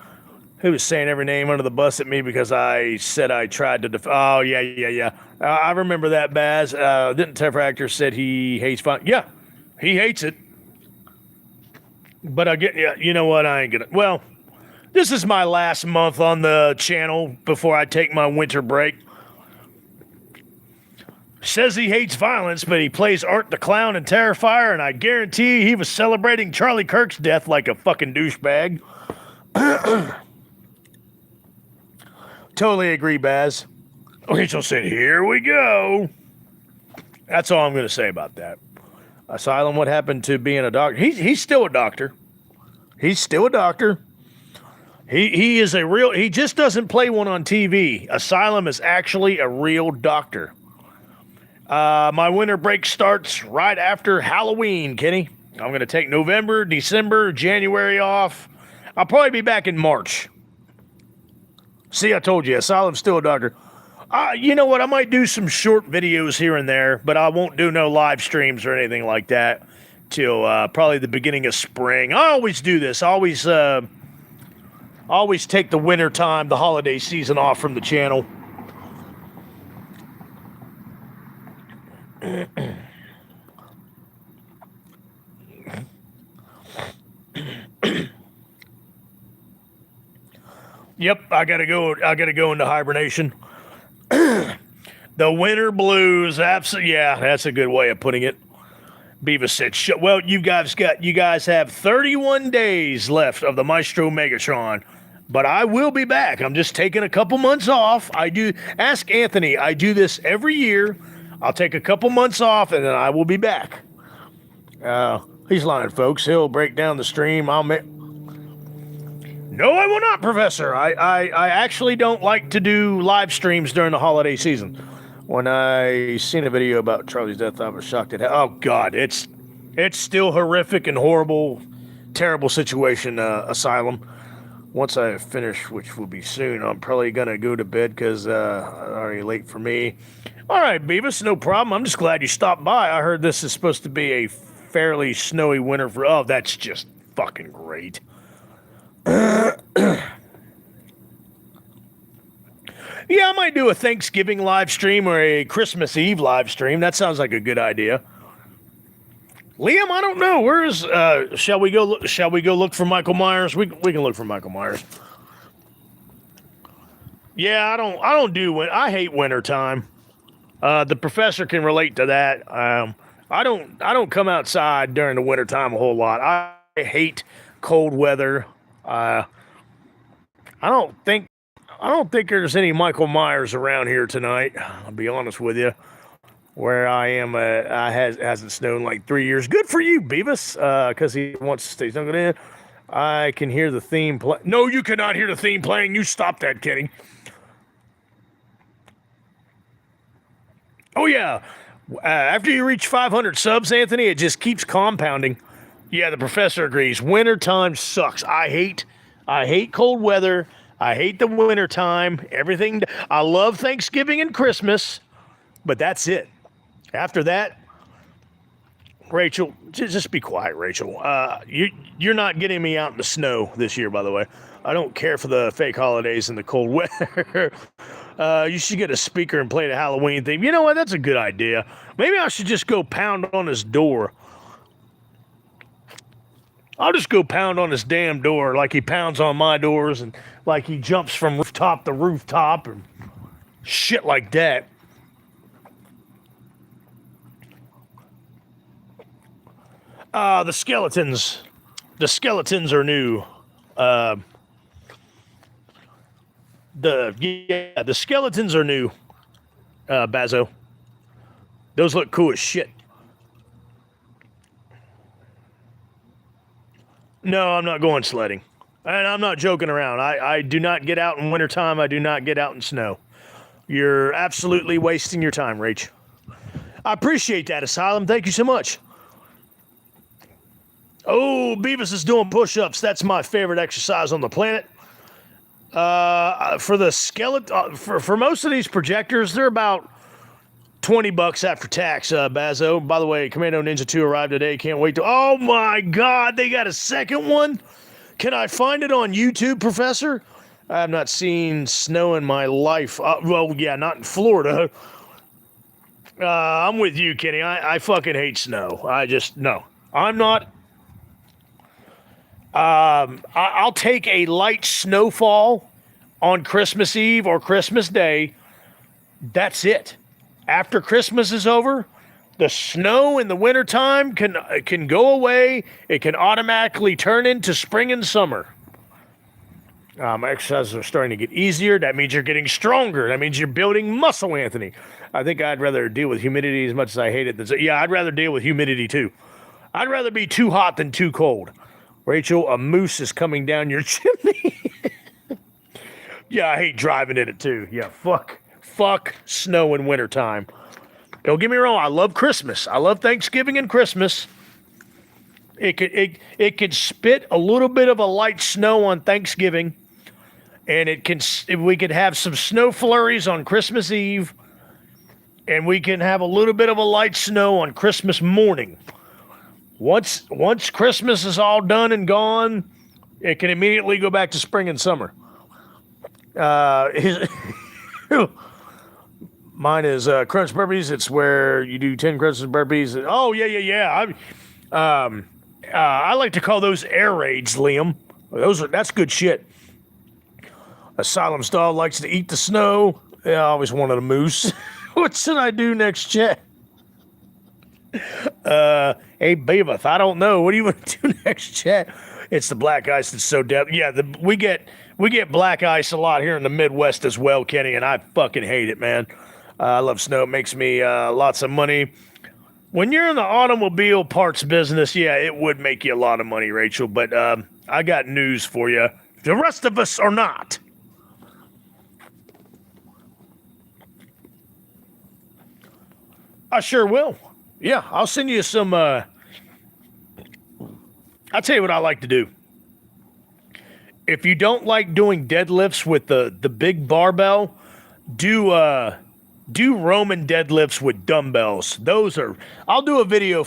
Who was saying every name under the bus at me because I said I tried to oh, yeah. I remember that, Baz. Didn't Terrifier actor said he hates fun? Yeah, he hates it. But I get, you know what? I ain't gonna. Well, this is my last month on the channel before I take my winter break. Says he hates violence, but he plays Art the Clown and Terrifier, and I guarantee he was celebrating Charlie Kirk's death like a fucking douchebag. Totally agree, Baz. Rachel said, here we go. That's all I'm going to say about that. Asylum, what happened to being a doctor? He's still a doctor. He's still a doctor. He is a real, he just doesn't play one on TV. Asylum is actually a real doctor. My winter break starts right after Halloween, Kenny. I'm going to take November, December, January off. I'll probably be back in March. See, I told you, Asylum's still a doctor. You know what? I might do some short videos here and there, but I won't do no live streams or anything like that till probably the beginning of spring. I always do this. I always take the winter time, the holiday season off from the channel. Yep, I gotta go into hibernation. The winter blues, absolutely. Yeah, that's a good way of putting it. Beavis said, well, you guys have 31 days left of the Maestro Megatron, but I will be back. I'm just taking a couple months off. Ask Anthony. I do this every year. I'll take a couple months off, and then I will be back. He's lying, folks. He'll break down the stream. No, I will not, Professor. I actually don't like to do live streams during the holiday season. When I seen a video about Charlie's death, I was shocked at how, oh, God, it's still horrific and horrible, terrible situation, Asylum. Once I finish, which will be soon, I'm probably going to go to bed because already late for me. All right, Beavis, no problem. I'm just glad you stopped by. I heard this is supposed to be a fairly snowy winter for... Oh, that's just fucking great. Yeah, I might do a Thanksgiving live stream or a Christmas Eve live stream. That sounds like a good idea. Liam, I don't know. Where is? Shall we go look for Michael Myers? We can look for Michael Myers. Yeah, I hate winter time. The professor can relate to that. I don't come outside during the winter time a whole lot. I hate cold weather. I don't think there's any Michael Myers around here tonight. I'll be honest with you. Where I am, hasn't snowed in like 3 years. Good for you, Beavis, because he wants to stay snuggled in. I can hear the theme play. No, you cannot hear the theme playing. You stop that, Kenny. Oh, yeah. After you reach 500 subs, Anthony, it just keeps compounding. Yeah, the professor agrees. Wintertime sucks. I hate cold weather. I hate the wintertime. Everything. I love Thanksgiving and Christmas, but that's it. After that, Rachel, just be quiet, Rachel. You're not getting me out in the snow this year, by the way. I don't care for the fake holidays and the cold weather. You should get a speaker and play the Halloween theme. You know what? That's a good idea. Maybe I should just go pound on his door. I'll just go pound on his damn door like he pounds on my doors and like he jumps from rooftop to rooftop and shit like that. The skeletons are new. The skeletons are new, Bazo. Those look cool as shit. No, I'm not going sledding. And I'm not joking around. I do not get out in wintertime. I do not get out in snow. You're absolutely wasting your time, Rach. I appreciate that, Asylum. Thank you so much. Oh, Beavis is doing push-ups. That's my favorite exercise on the planet. For the skeleton, for most of these projectors, they're about $20 after tax, Bazo. By the way, Commando Ninja 2 arrived today. Can't wait to... Oh, my God. They got a second one? Can I find it on YouTube, Professor? I have not seen snow in my life. Well, yeah, not in Florida. I'm with you, Kenny. I fucking hate snow. No. I'm not... I'll take a light snowfall on Christmas Eve or Christmas Day. That's it. After Christmas is over, the snow in the wintertime can go away. It can automatically turn into spring and summer. Exercises are starting to get easier. That means you're getting stronger. That means you're building muscle, Anthony. I think I'd rather deal with humidity as much as I hate it. Yeah, I'd rather deal with humidity too. I'd rather be too hot than too cold. Rachel, a moose is coming down your chimney. Yeah, I hate driving in it too. Yeah, fuck snow in wintertime. Don't get me wrong, I love Christmas. I love Thanksgiving and Christmas. It could spit a little bit of a light snow on Thanksgiving, and we could have some snow flurries on Christmas Eve, and we can have a little bit of a light snow on Christmas morning. Once Christmas is all done and gone, it can immediately go back to spring and summer. Mine is crunch burpees. It's where you do 10 crunches and burpees. Oh yeah. I like to call those air raids, Liam. That's good shit. Asylum's dog likes to eat the snow. Yeah, I always wanted a moose. What should I do next, chat? Hey, Beavis, I don't know. What do you want to do next, chat? It's the black ice that's so dead. Yeah, we get black ice a lot here in the Midwest as well, Kenny, and I fucking hate it, man. I love snow. It makes me lots of money. When you're in the automobile parts business, yeah, it would make you a lot of money, Rachel. But I got news for you. The rest of us are not. I sure will. Yeah, I'll send you some. I'll tell you what I like to do. If you don't like doing deadlifts with the big barbell, do Roman deadlifts with dumbbells. I'll do a video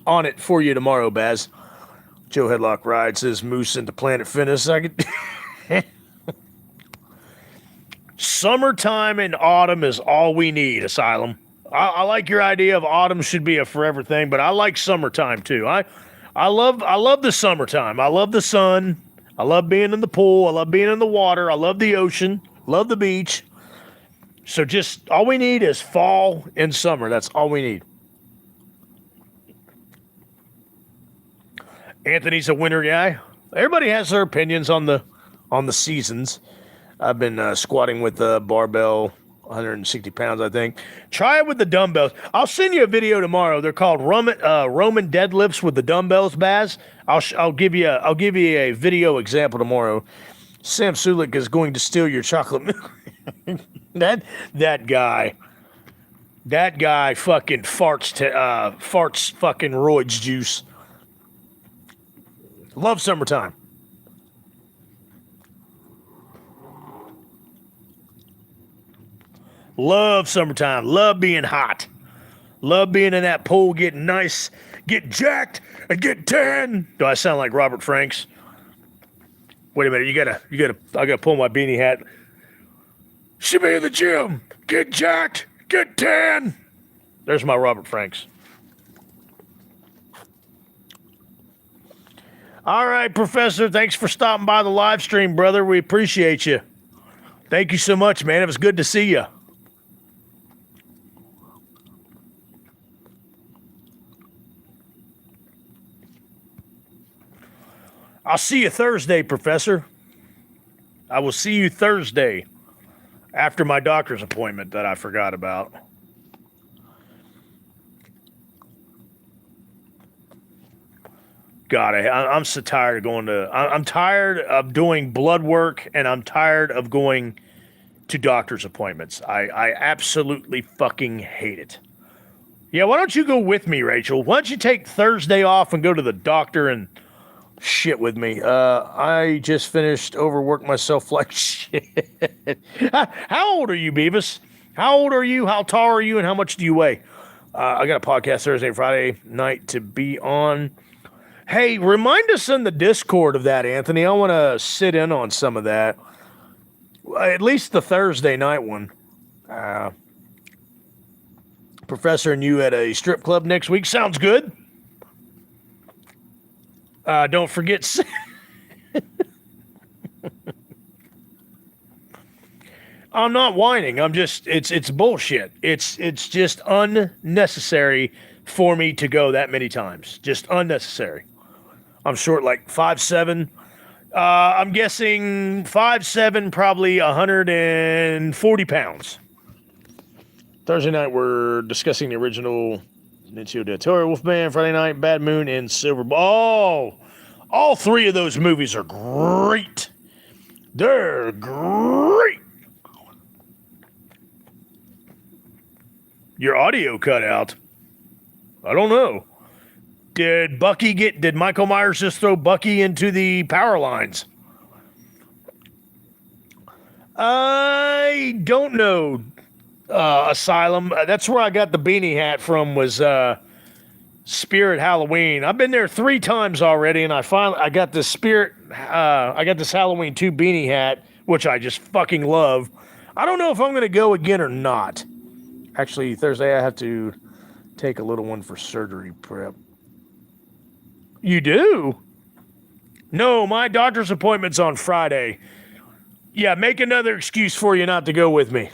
on it for you tomorrow, Baz. Joe Headlock rides his moose into Planet Fitness. Summertime and autumn is all we need, Asylum. I like your idea of autumn should be a forever thing, but I like summertime too. I love the summertime. I love the sun. I love being in the pool. I love being in the water. I love the ocean. Love the beach. So just all we need is fall and summer. That's all we need. Anthony's a winter guy. Everybody has their opinions on the seasons. I've been squatting with the barbell, 160 pounds, I think. Try it with the dumbbells. I'll send you a video tomorrow. They're called Roman deadlifts with the dumbbells, Baz. I'll give you a video example tomorrow. Sam Sulik is going to steal your chocolate milk. That guy fucking farts fucking roids juice. Love summertime. Love summertime. Love being hot. Love being in that pool, getting nice, get jacked, and get tan. Do I sound like Robert Franks? Wait a minute. I gotta pull my beanie hat. Should be in the gym. Get jacked. Get tan. There's my Robert Franks. All right, Professor. Thanks for stopping by the live stream, brother. We appreciate you. Thank you so much, man. It was good to see you. I'll see you Thursday, Professor. I will see you Thursday after my doctor's appointment that I forgot about. God, I'm so tired of going to... I'm tired of doing blood work, and I'm tired of going to doctor's appointments. I absolutely fucking hate it. Yeah, why don't you go with me, Rachel? Why don't you take Thursday off and go to the doctor and shit with me? I just finished overworked myself like shit. How old are you, Beavis? How old are you? How tall are you? And how much do you weigh? I got a podcast Thursday and Friday night to be on. Hey, remind us in the Discord of that, Anthony. I want to sit in on some of that. At least the Thursday night one. Professor and you at a strip club next week. Sounds good. Don't forget. I'm not whining. I'm just it's bullshit. It's just unnecessary for me to go that many times. Just unnecessary. I'm short like 5'7". I'm guessing 5'7", probably 140 pounds. Thursday night we're discussing the original Benicio del Toro, Wolfman, Friday Night, Bad Moon, and Silver Ball. All three of those movies are great. They're great. Your audio cut out. I don't know. Did Michael Myers just throw Bucky into the power lines? I don't know. Asylum. That's where I got the beanie hat from, was Spirit Halloween. I've been there 3 times already, and I got this Halloween 2 beanie hat, which I just fucking love. I don't know if I'm going to go again or not. Actually, Thursday I have to take a little one for surgery prep. You do? No, my doctor's appointment's on Friday. Yeah, make another excuse for you not to go with me.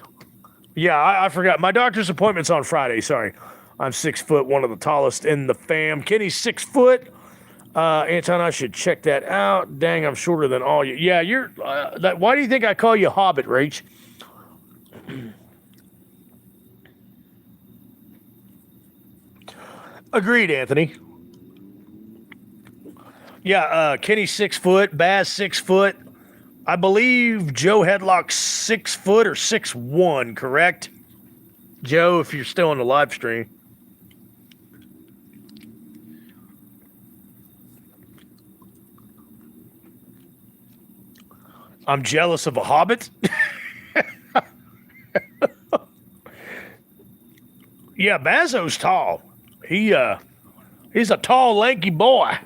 Yeah, I forgot. My doctor's appointment's on Friday. Sorry. I'm 6 foot, one of the tallest in the fam. Kenny's 6 foot. Anton, I should check that out. Dang, I'm shorter than all you. Yeah, you're. Why do you think I call you Hobbit, Rach? Agreed, Anthony. Yeah, Kenny's 6 foot, Baz 6 foot. I believe Joe Headlock's 6 foot or 6'1", correct? Joe, if you're still on the live stream. I'm jealous of a hobbit. Yeah, Bazo's tall. He's a tall, lanky boy.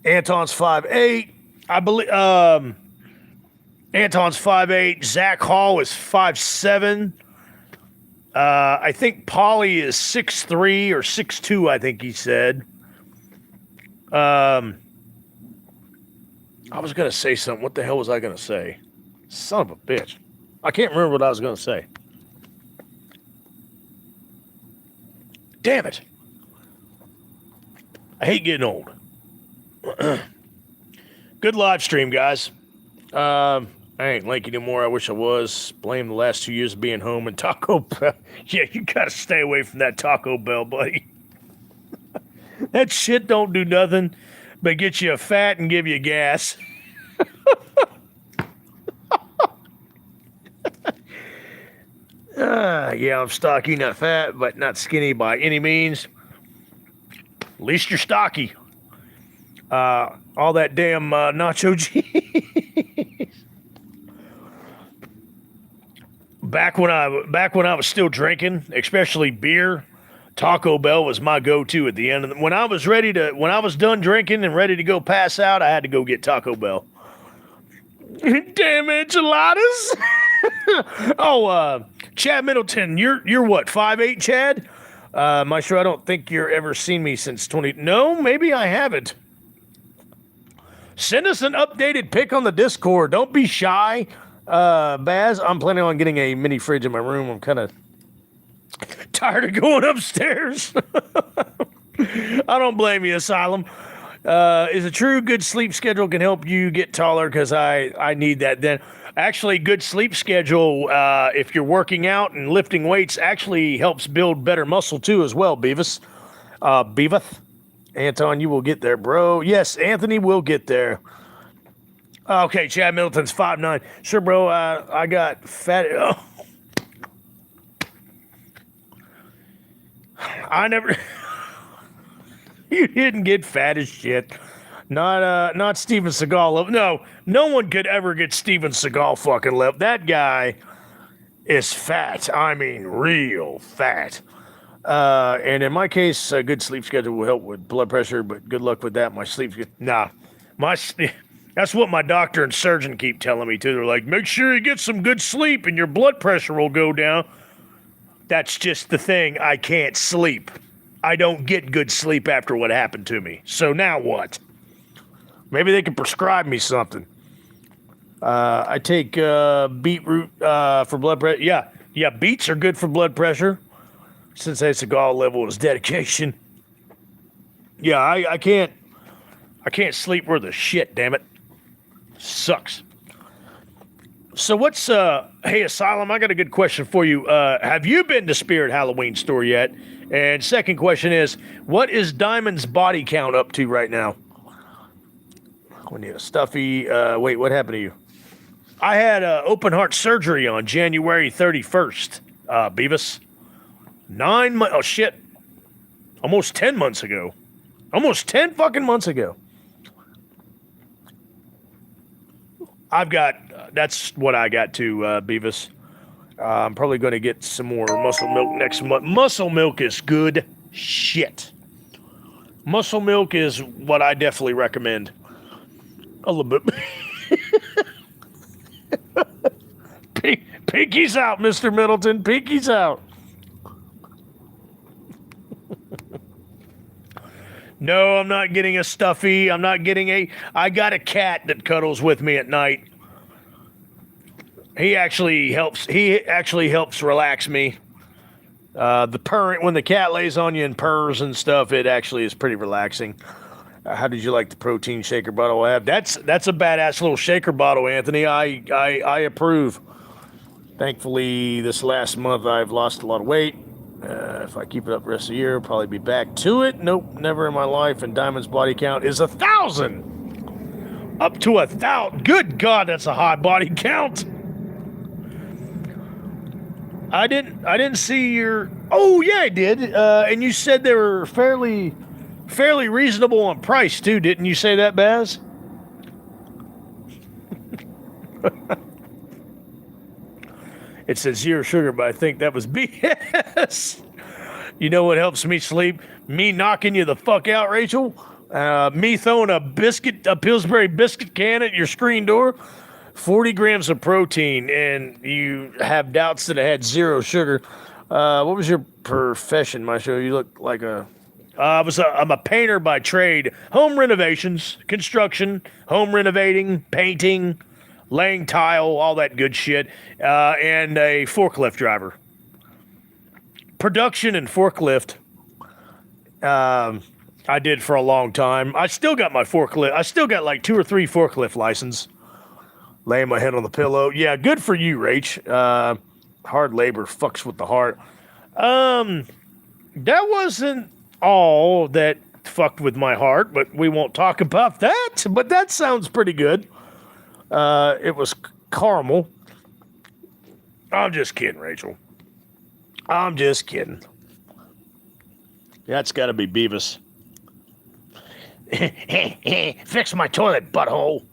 Anton's 5'8". I believe Anton's 5'8". Zach Hall is 5'7". I think Polly is 6'3" or 6'2", I think he said. I was going to say something. What the hell was I going to say? Son of a bitch. I can't remember what I was going to say. Damn it. I hate getting old. Good live stream, guys. I ain't lanky anymore. I wish I was. Blame the last 2 years of being home and Taco Bell. Yeah, you gotta stay away from that Taco Bell, buddy. That shit don't do nothing but get you fat and give you gas. Yeah, I'm stocky, not fat, but not skinny by any means. At least you're stocky. All that damn nacho cheese. Back when I was still drinking, especially beer, Taco Bell was my go-to at the end of the, when I was done drinking and ready to go pass out, I had to go get Taco Bell. Damn enchiladas. Oh, Chad Middleton, you're what, 5'8", Chad? Maestro, I don't think you're ever seen me since 20. No, maybe I haven't. Send us an updated pic on the Discord. Don't be shy. Baz, I'm planning on getting a mini fridge in my room. I'm kind of tired of going upstairs. I don't blame you, Asylum. Is a true good sleep schedule can help you get taller, because I need that then. Actually, good sleep schedule, if you're working out and lifting weights, actually helps build better muscle too as well, Beavis. Beavis. Anton, you will get there, bro. Yes, Anthony will get there. Okay, Chad Middleton's 5'9". Sure, bro, I got fat. Oh. I never... You didn't get fat as shit. Not Steven Seagal. No one could ever get Steven Seagal fucking level. That guy is fat. I mean, real fat. And in my case, a good sleep schedule will help with blood pressure, but good luck with that. My sleep schedule, that's what my doctor and surgeon keep telling me too. They're like, make sure you get some good sleep and your blood pressure will go down. That's just the thing. I can't sleep. I don't get good sleep after what happened to me. So now what? Maybe they can prescribe me something. I take beetroot for blood pressure. Yeah, beets are good for blood pressure. Since that's a gall level is dedication. Yeah, I can't sleep worth a shit. Damn it, sucks. So what's hey Asylum? I got a good question for you. Have you been to Spirit Halloween store yet? And second question is, what is Diamond's body count up to right now? We need a stuffy. Wait, what happened to you? I had open heart surgery on January 31st. Beavis. 9 months. Oh shit! Almost 10 months ago. Almost 10 fucking months ago. I've got. That's what I got to Beavis. I'm probably going to get some more muscle milk next month. Muscle milk is good shit. Muscle milk is what I definitely recommend. A little bit. Pinky's out, Mr. Middleton. Pinky's out. No, I'm not getting a stuffy. I'm not getting a... I got a cat that cuddles with me at night. He actually helps relax me. The purring, when the cat lays on you and purrs and stuff, it actually is pretty relaxing. How did you like the protein shaker bottle I have? That's a badass little shaker bottle, Anthony. I approve. Thankfully, this last month I've lost a lot of weight. If I keep it up the rest of the year, I'll probably be back to it. Nope, never in my life. And Diamond's body count is 1,000. Up to 1,000. Good God, that's a high body count. I didn't see your... Oh, yeah, I did. And you said they were fairly reasonable on price, too. Didn't you say that, Baz? It says zero sugar, but I think that was BS. You know what helps me sleep? Me knocking you the fuck out, Rachel. Me throwing a Pillsbury biscuit can at your screen door. 40 grams of protein, and you have doubts that it had zero sugar. What was your profession, Maestro? You look like a... I'm a painter by trade. Home renovations, construction, home renovating, painting, laying tile, all that good shit, and a forklift driver. Production and forklift, I did for a long time. I still got my forklift. I still got like 2 or 3 forklift license. Laying my head on the pillow. Yeah, good for you, Rach. Hard labor fucks with the heart. That wasn't all that fucked with my heart, but we won't talk about that. But that sounds pretty good. It was caramel. I'm just kidding, Rachel. I'm just kidding. That's got to be Beavis. Fix my toilet, butthole.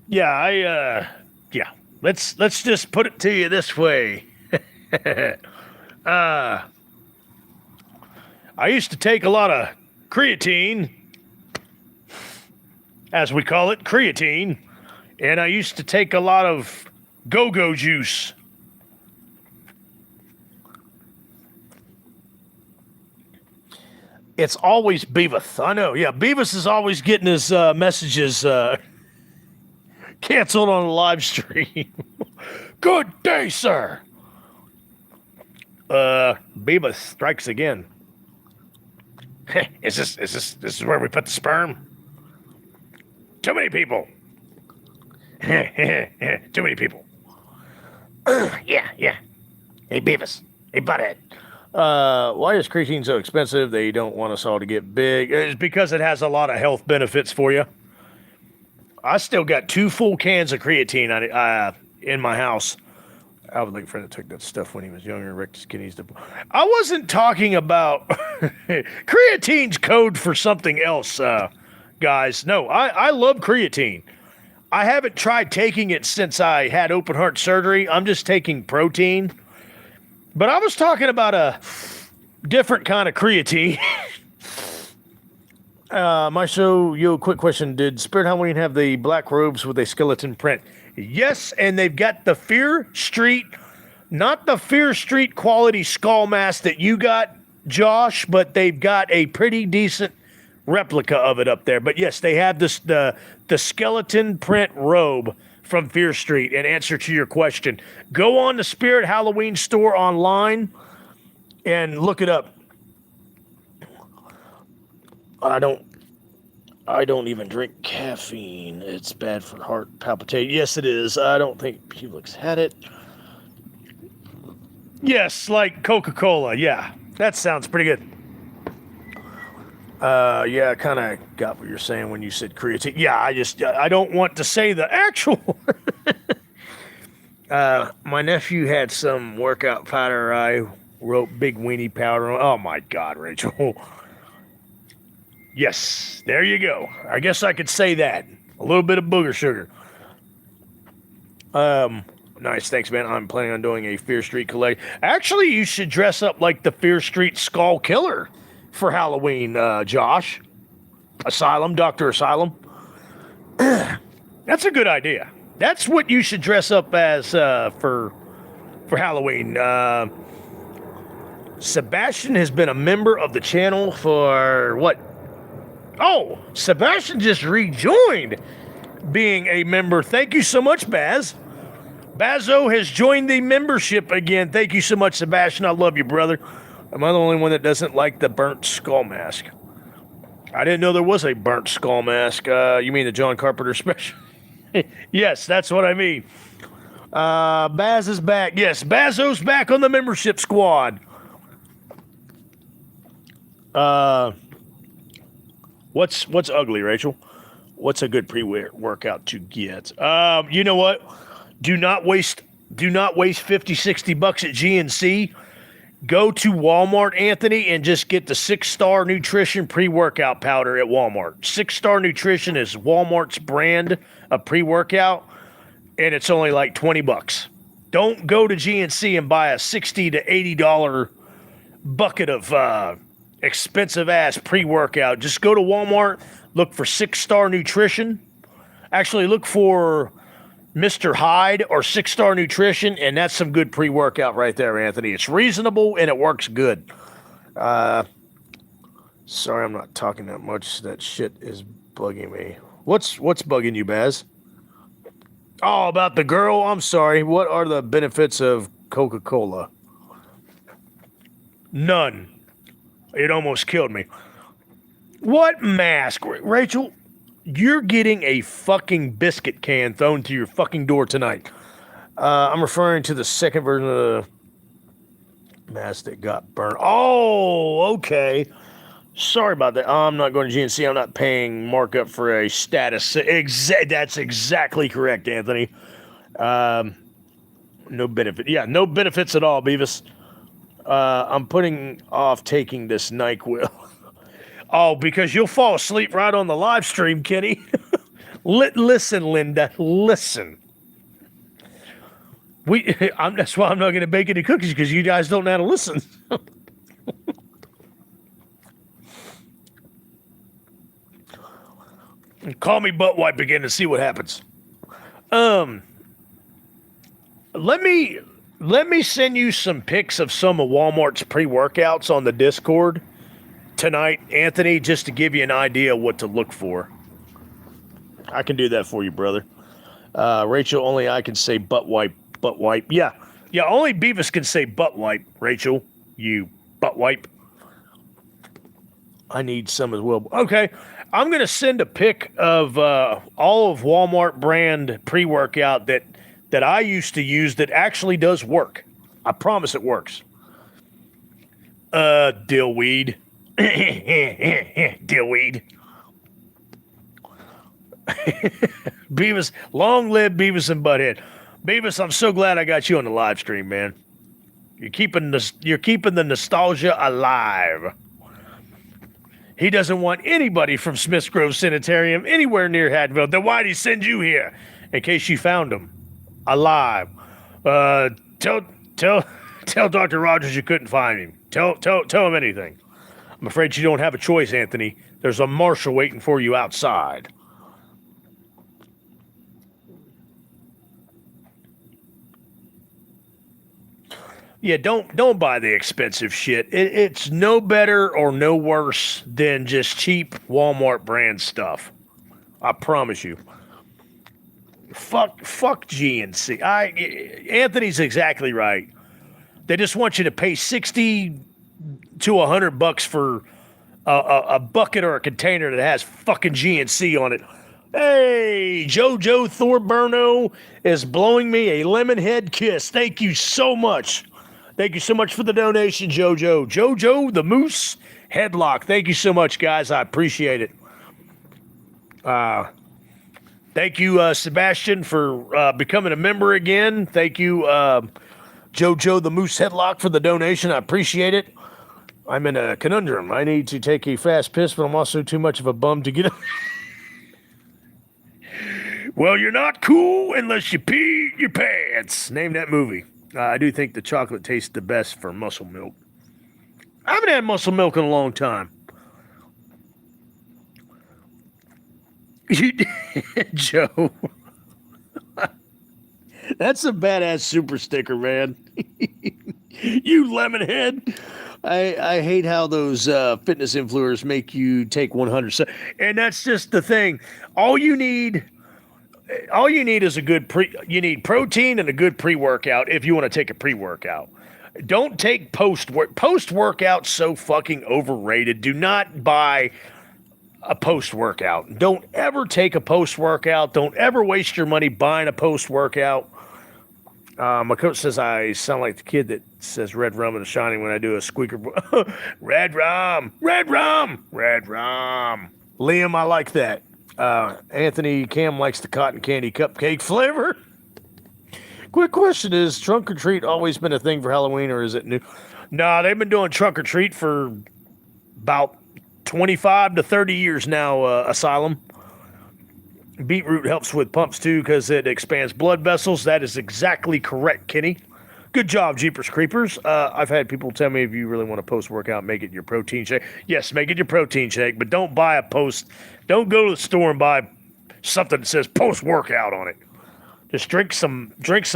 Yeah, yeah. Let's just put it to you this way. I used to take a lot of creatine, as we call it, creatine, and I used to take a lot of go-go juice. It's always Beavis. I know, yeah, Beavis is always getting his messages canceled on the live stream. Good day, sir. Beavis strikes again. Is this where we put the sperm? Too many people. Too many people. Yeah. Hey, Beavis. Hey, butthead. Why is creatine so expensive? They don't want us all to get big. It's because it has a lot of health benefits for you. I still got 2 full cans of creatine in my house. I would like a friend that took that stuff when he was younger. Wrecked his kidneys. I wasn't talking about creatine's code for something else, guys. No, I love creatine. I haven't tried taking it since I had open heart surgery. I'm just taking protein. But I was talking about a different kind of creatine. Yo, quick question. Did Spirit Halloween have the black robes with a skeleton print? Yes, and they've got the Fear Street, not the Fear Street quality skull mask that you got, Josh, but they've got a pretty decent replica of it up there. But yes, they have the skeleton print robe from Fear Street. In answer to your question, go on the Spirit Halloween store online and look it up. I don't even drink caffeine. It's bad for heart palpitation. Yes, it is. I don't think Felix had it. Yes, like Coca-Cola. Yeah, that sounds pretty good. Yeah, I kind of got what you're saying when you said creatine. Yeah, I don't want to say the actual. My nephew had some workout powder. I wrote big weenie powder. Oh my God, Rachel. Yes, there you go. I guess I could say that. A little bit of booger sugar. Nice, thanks, man. I'm planning on doing a Fear Street collect. Actually, you should dress up like the Fear Street Skull Killer for Halloween, Josh. Asylum, Dr. Asylum. That's a good idea. That's what you should dress up as for Halloween. Sebastian has been a member of the channel for what? Oh, Sebastian just rejoined being a member. Thank you so much, Baz. Bazo has joined the membership again. Thank you so much, Sebastian. I love you, brother. Am I the only one that doesn't like the burnt skull mask? I didn't know there was a burnt skull mask. You mean the John Carpenter special? Yes, that's what I mean. Baz is back. Yes, Bazo's back on the membership squad. What's ugly, Rachel? What's a good pre-workout to get? You know what? Do not waste $50-$60 at GNC. Go to Walmart, Anthony, and just get the 6-Star Nutrition pre-workout powder at Walmart. 6-Star Nutrition is Walmart's brand of pre-workout, and it's only like $20. Don't go to GNC and buy a $60 to $80 bucket of expensive-ass pre-workout. Just go to Walmart, look for 6-Star Nutrition. Actually, look for Mr. Hyde or 6-Star Nutrition, and that's some good pre-workout right there, Anthony. It's reasonable, and it works good. Sorry I'm not talking that much. That shit is bugging me. What's bugging you, Baz? Oh, about the girl? I'm sorry. What are the benefits of Coca-Cola? None. It almost killed me. What mask? Rachel, you're getting a fucking biscuit can thrown to your fucking door tonight. I'm referring to the second version of the mask that got burned. Oh, okay. Sorry about that. I'm not going to GNC. I'm not paying markup for a status. That's exactly correct, Anthony. No benefit. Yeah, no benefits at all, Beavis. I'm putting off taking this NyQuil. Oh, because you'll fall asleep right on the live stream, Kenny. Listen, Linda. Listen. That's why I'm not going to bake any cookies, because you guys don't know how to listen. Call me butt wipe again and see what happens. Let me send you some pics of some of Walmart's pre-workouts on the Discord tonight, Anthony, just to give you an idea of what to look for. I can do that for you, brother. Rachel, only I can say butt wipe. Yeah, only Beavis can say butt wipe, Rachel. You butt wipe. I need some as well. Okay, I'm going to send a pic of all of Walmart brand pre-workout that I used to use that actually does work. I promise it works. Dillweed. Dillweed. Beavis, long live Beavis and Butthead. Beavis, I'm so glad I got you on the live stream, man. You're keeping the nostalgia alive. He doesn't want anybody from Smiths Grove Sanitarium anywhere near Haddonfield. Then why'd he send you here? In case you found him alive. Tell Dr. Rogers you couldn't find him. Tell him anything. I'm afraid you don't have a choice, Anthony. There's a marshal waiting for you outside. Yeah, don't buy the expensive shit. It's no better or no worse than just cheap Walmart brand stuff. I promise you. Fuck GNC. Anthony's exactly right. They just want you to pay 60 to $100 for a bucket or a container that has fucking GNC on it. Hey, JoJo Thorburno is blowing me a lemon head kiss. Thank you so much. Thank you so much for the donation, JoJo. JoJo the Moose Headlock. Thank you so much, guys. I appreciate it. Thank you, Sebastian, for becoming a member again. Thank you, JoJo the Moose Headlock, for the donation. I appreciate it. I'm in a conundrum. I need to take a fast piss, but I'm also too much of a bum to get up. Well, you're not cool unless you pee your pants. Name that movie. I do think the chocolate tastes the best for muscle milk. I haven't had muscle milk in a long time. Joe. That's a badass super sticker, man. You lemonhead. I hate how those fitness influencers make you take 100. And that's just the thing. All you need is a good you need protein and a good pre-workout if you want to take a pre-workout. Don't take post-workout so fucking overrated. Do not buy a post-workout. Don't ever take a post-workout. Don't ever waste your money buying a post-workout. My coach says I sound like the kid that says red rum in the shining when I do a squeaker. Red rum, red rum, red rum. Liam, I like that. Anthony Cam likes the cotton candy cupcake flavor. Quick question, is trunk or treat always been a thing for Halloween, or is it new? Nah, they've been doing trunk or treat for about 25 to 30 years now, Asylum. Beetroot helps with pumps too because it expands blood vessels. That is exactly correct, Kenny. Good job, Jeepers Creepers. I've had people tell me if you really want to post-workout, make it your protein shake. Yes, make it your protein shake, but don't buy a post. Don't go to the store and buy something that says post-workout on it. Just drink some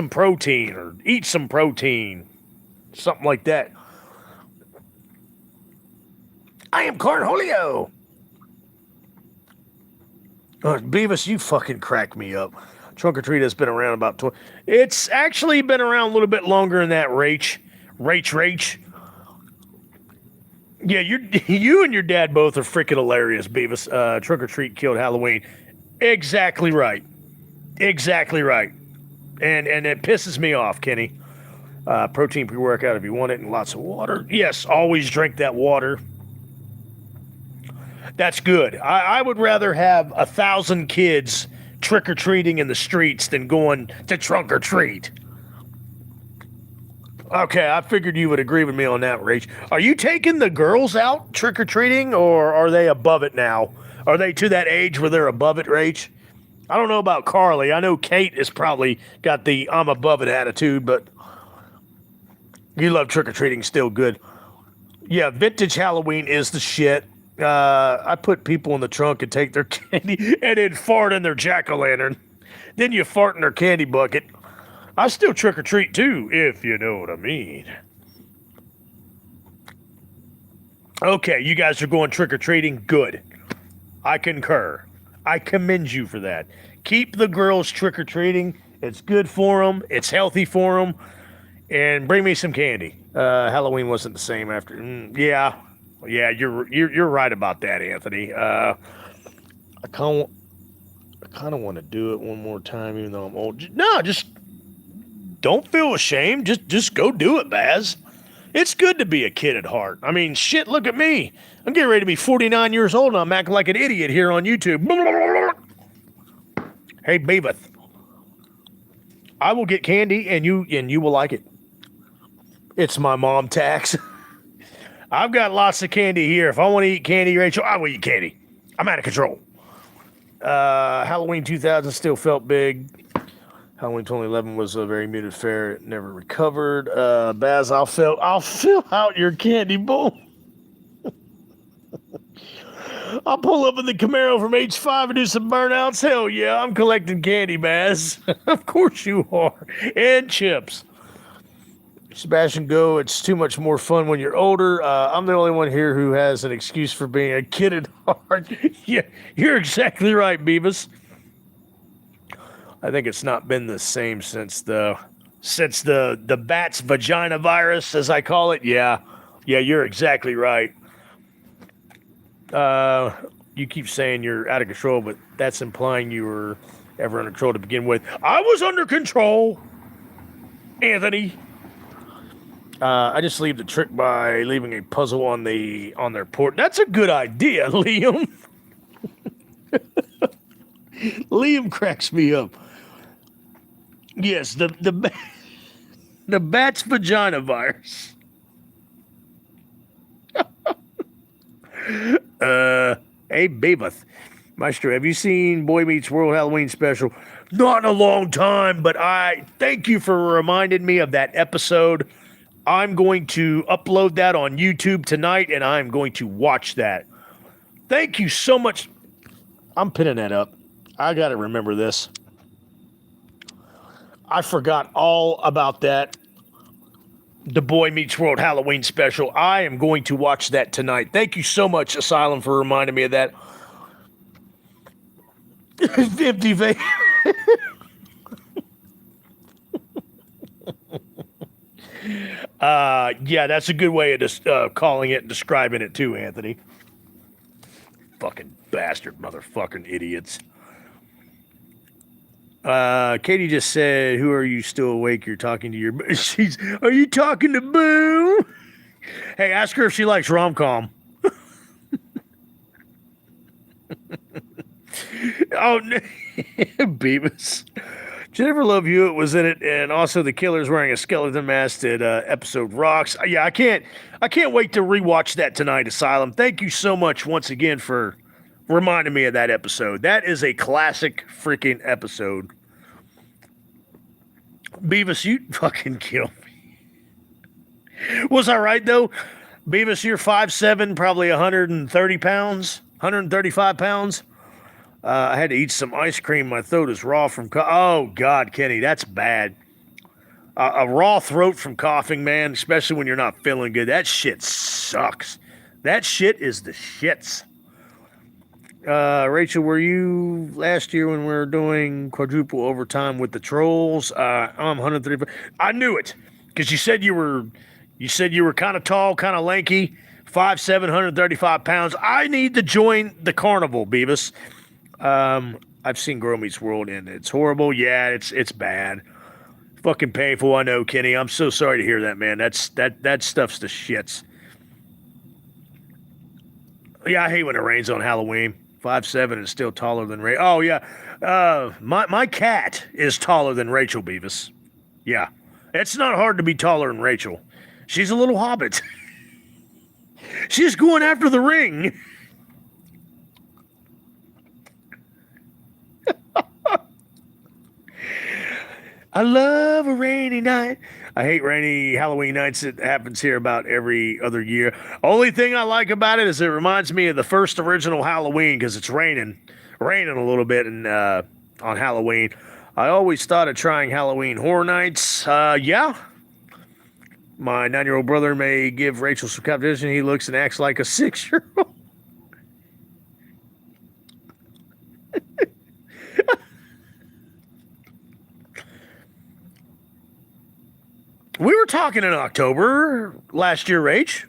protein or eat some protein. Something like that. I am Cornholio. Beavis, you fucking crack me up. Trunk or treat has been around about 20. It's actually been around a little bit longer than that, Rach. Yeah, you and your dad both are freaking hilarious, Beavis. Trunk or treat killed Halloween. Exactly right. Exactly right. And it pisses me off, Kenny. Protein pre-workout if you want it, and lots of water. Yes, always drink that water. That's good. I would rather have 1,000 kids trick-or-treating in the streets than going to trunk or treat. Okay, I figured you would agree with me on that, Rach. Are you taking the girls out trick-or-treating, or are they above it now? Are they to that age where they're above it, Rach? I don't know about Carly. I know Kate has probably got the I'm above it attitude, but you love trick-or-treating still good. Yeah, vintage Halloween is the shit. I put people in the trunk and take their candy and then fart in their jack-o'-lantern. Then you fart in their candy bucket. I still trick-or-treat too, if you know what I mean. Okay, you guys are going trick-or-treating. Good. I concur. I commend you for that. Keep the girls trick-or-treating. It's good for them. It's healthy for them. And bring me some candy. Halloween wasn't the same after. Yeah, you're right about that, Anthony. I kind of want to do it one more time, even though I'm old. No, just don't feel ashamed. Just go do it, Baz. It's good to be a kid at heart. I mean, shit, look at me. I'm getting ready to be 49 years old, and I'm acting like an idiot here on YouTube. Hey, Beavis, I will get candy, and you will like it. It's my mom tax. I've got lots of candy here. If I want to eat candy, Rachel, I will eat candy. I'm out of control. Halloween 2000 still felt big. Halloween 2011 was a very muted fare. It never recovered. Baz, I'll fill out your candy bowl. I'll pull up in the Camaro from H5 and do some burnouts. Hell yeah, I'm collecting candy, Baz. Of course you are. And chips. Sebastian Go, it's too much more fun when you're older. I'm the only one here who has an excuse for being a kid at heart. Yeah, you're exactly right, Beavis. I think it's not been the same since the bat's vagina virus, as I call it. Yeah, you're exactly right. You keep saying you're out of control, but that's implying you were ever under control to begin with. I was under control, Anthony. I just leave the trick by leaving a puzzle on their port. That's a good idea, Liam. Liam cracks me up. Yes, the bat's vagina virus. Hey, Beavis. Maestro, have you seen Boy Meets World Halloween special? Not in a long time, but I thank you for reminding me of that episode. I'm going to upload that on YouTube tonight, and I'm going to watch that. Thank you so much. I'm pinning that up. I got to remember this. I forgot all about that. The Boy Meets World Halloween special. I am going to watch that tonight. Thank you so much, Asylum, for reminding me of that. 50 face. Yeah, that's a good way of just calling it and describing it too, Anthony. Fucking bastard, motherfucking idiots. Katie just said, "Who are you still awake? You're talking to your." Are you talking to Boo? Hey, ask her if she likes rom-com. Oh, Beavis. Jennifer Love Hewitt was in it, and also the killer's wearing a skeleton mask. That episode rocks. Yeah, I can't wait to rewatch that tonight, Asylum. Thank you so much once again for reminding me of that episode. That is a classic freaking episode. Beavis, you fucking kill me. Was I right though? Beavis, you're 5'7", probably 130 pounds, 135 pounds. I had to eat some ice cream. My throat is raw from oh God, Kenny, that's bad. A raw throat from coughing, man, especially when you're not feeling good. That shit sucks. That shit is the shits. Rachel, were you last year when we were doing quadruple overtime with the trolls? I'm 135. I knew it because you said you were kind of tall, kind of lanky, 5'7", 135 pounds. I need to join the carnival, Beavis. I've seen Girl Meets World and it's horrible. Yeah, it's bad. Fucking painful. I know, Kenny. I'm so sorry to hear that, man. That stuff's the shits. Yeah, I hate when it rains on Halloween. 5'7" and still taller than Rachel. Oh yeah, my cat is taller than Rachel, Beavis. Yeah, it's not hard to be taller than Rachel. She's a little hobbit. She's going after the ring. I love a rainy night. I hate rainy Halloween nights. It happens here about every other year. Only thing I like about it is it reminds me of the first original Halloween because it's raining a little bit on Halloween. I always thought of trying Halloween Horror Nights. Yeah. My 9-year-old brother may give Rachel some competition. He looks and acts like a 6-year-old. We were talking in October last year, Rach.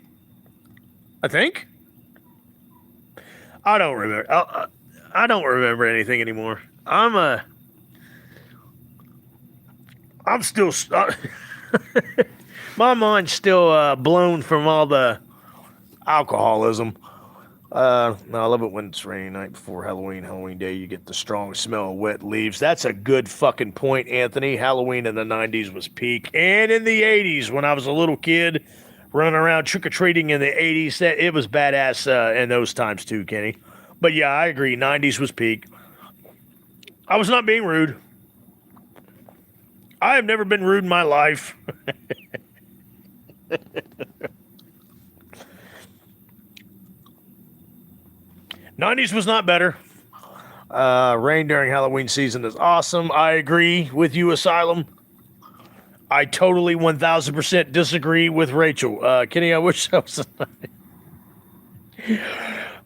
I think. I don't remember. I don't remember anything anymore. I'm still. My mind's still blown from all the alcoholism. No, I love it when it's rainy night before Halloween Day. You get the strong smell of wet leaves. That's a good fucking point, Anthony. Halloween in the 90s was peak. And in the 80s, when I was a little kid, running around trick-or-treating in the 80s, it was badass in those times too, Kenny. But yeah, I agree. 90s was peak. I was not being rude. I have never been rude in my life. 90s was not better. Rain during Halloween season is awesome. I agree with you, Asylum. I totally 1000% disagree with Rachel. Kenny, I wish I was.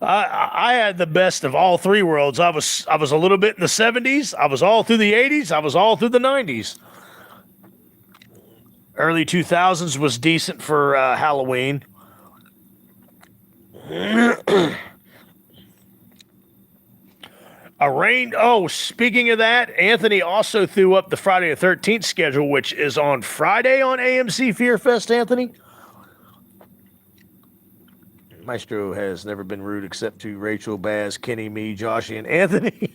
I had the best of all three worlds. I was a little bit in the 70s. I was all through the 80s. I was all through the 90s. Early 2000s was decent for Halloween. Speaking of that, Anthony also threw up the Friday the 13th schedule, which is on Friday on AMC Fear Fest, Anthony. Maestro has never been rude except to Rachel, Baz, Kenny, me, Joshy, and Anthony.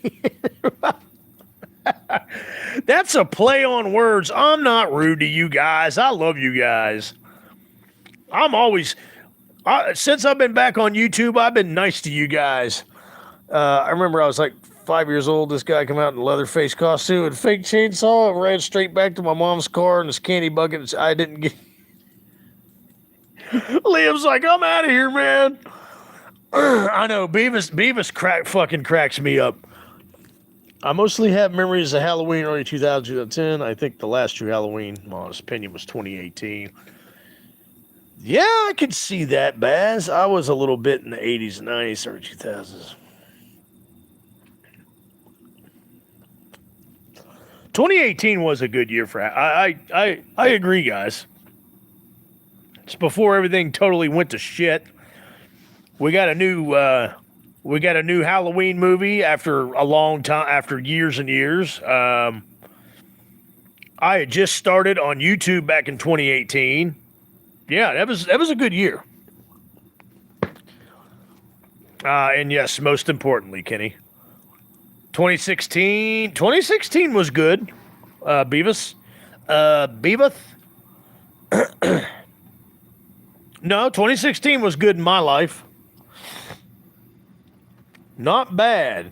That's a play on words. I'm not rude to you guys. I love you guys. Since I've been back on YouTube, I've been nice to you guys. I remember I was like 5 years old. This guy came out in a Leatherface costume and fake chainsaw and ran straight back to my mom's car and this candy bucket. I didn't get. Liam's like, I'm out of here, man. I know Beavis fucking cracks me up. I mostly have memories of Halloween early 2010. I think the last true Halloween, in my honest opinion, was 2018. Yeah, I could see that, Baz. I was a little bit in the 80s and 90s, early 2000s. 2018 was a good year for. I agree, guys. It's before everything totally went to shit. We got a new Halloween movie after a long time, after years and years. I had just started on YouTube back in 2018. Yeah, that was a good year. And yes, most importantly, Kenny, 2016 was good. Beavis. No, 2016 was good in my life. Not bad.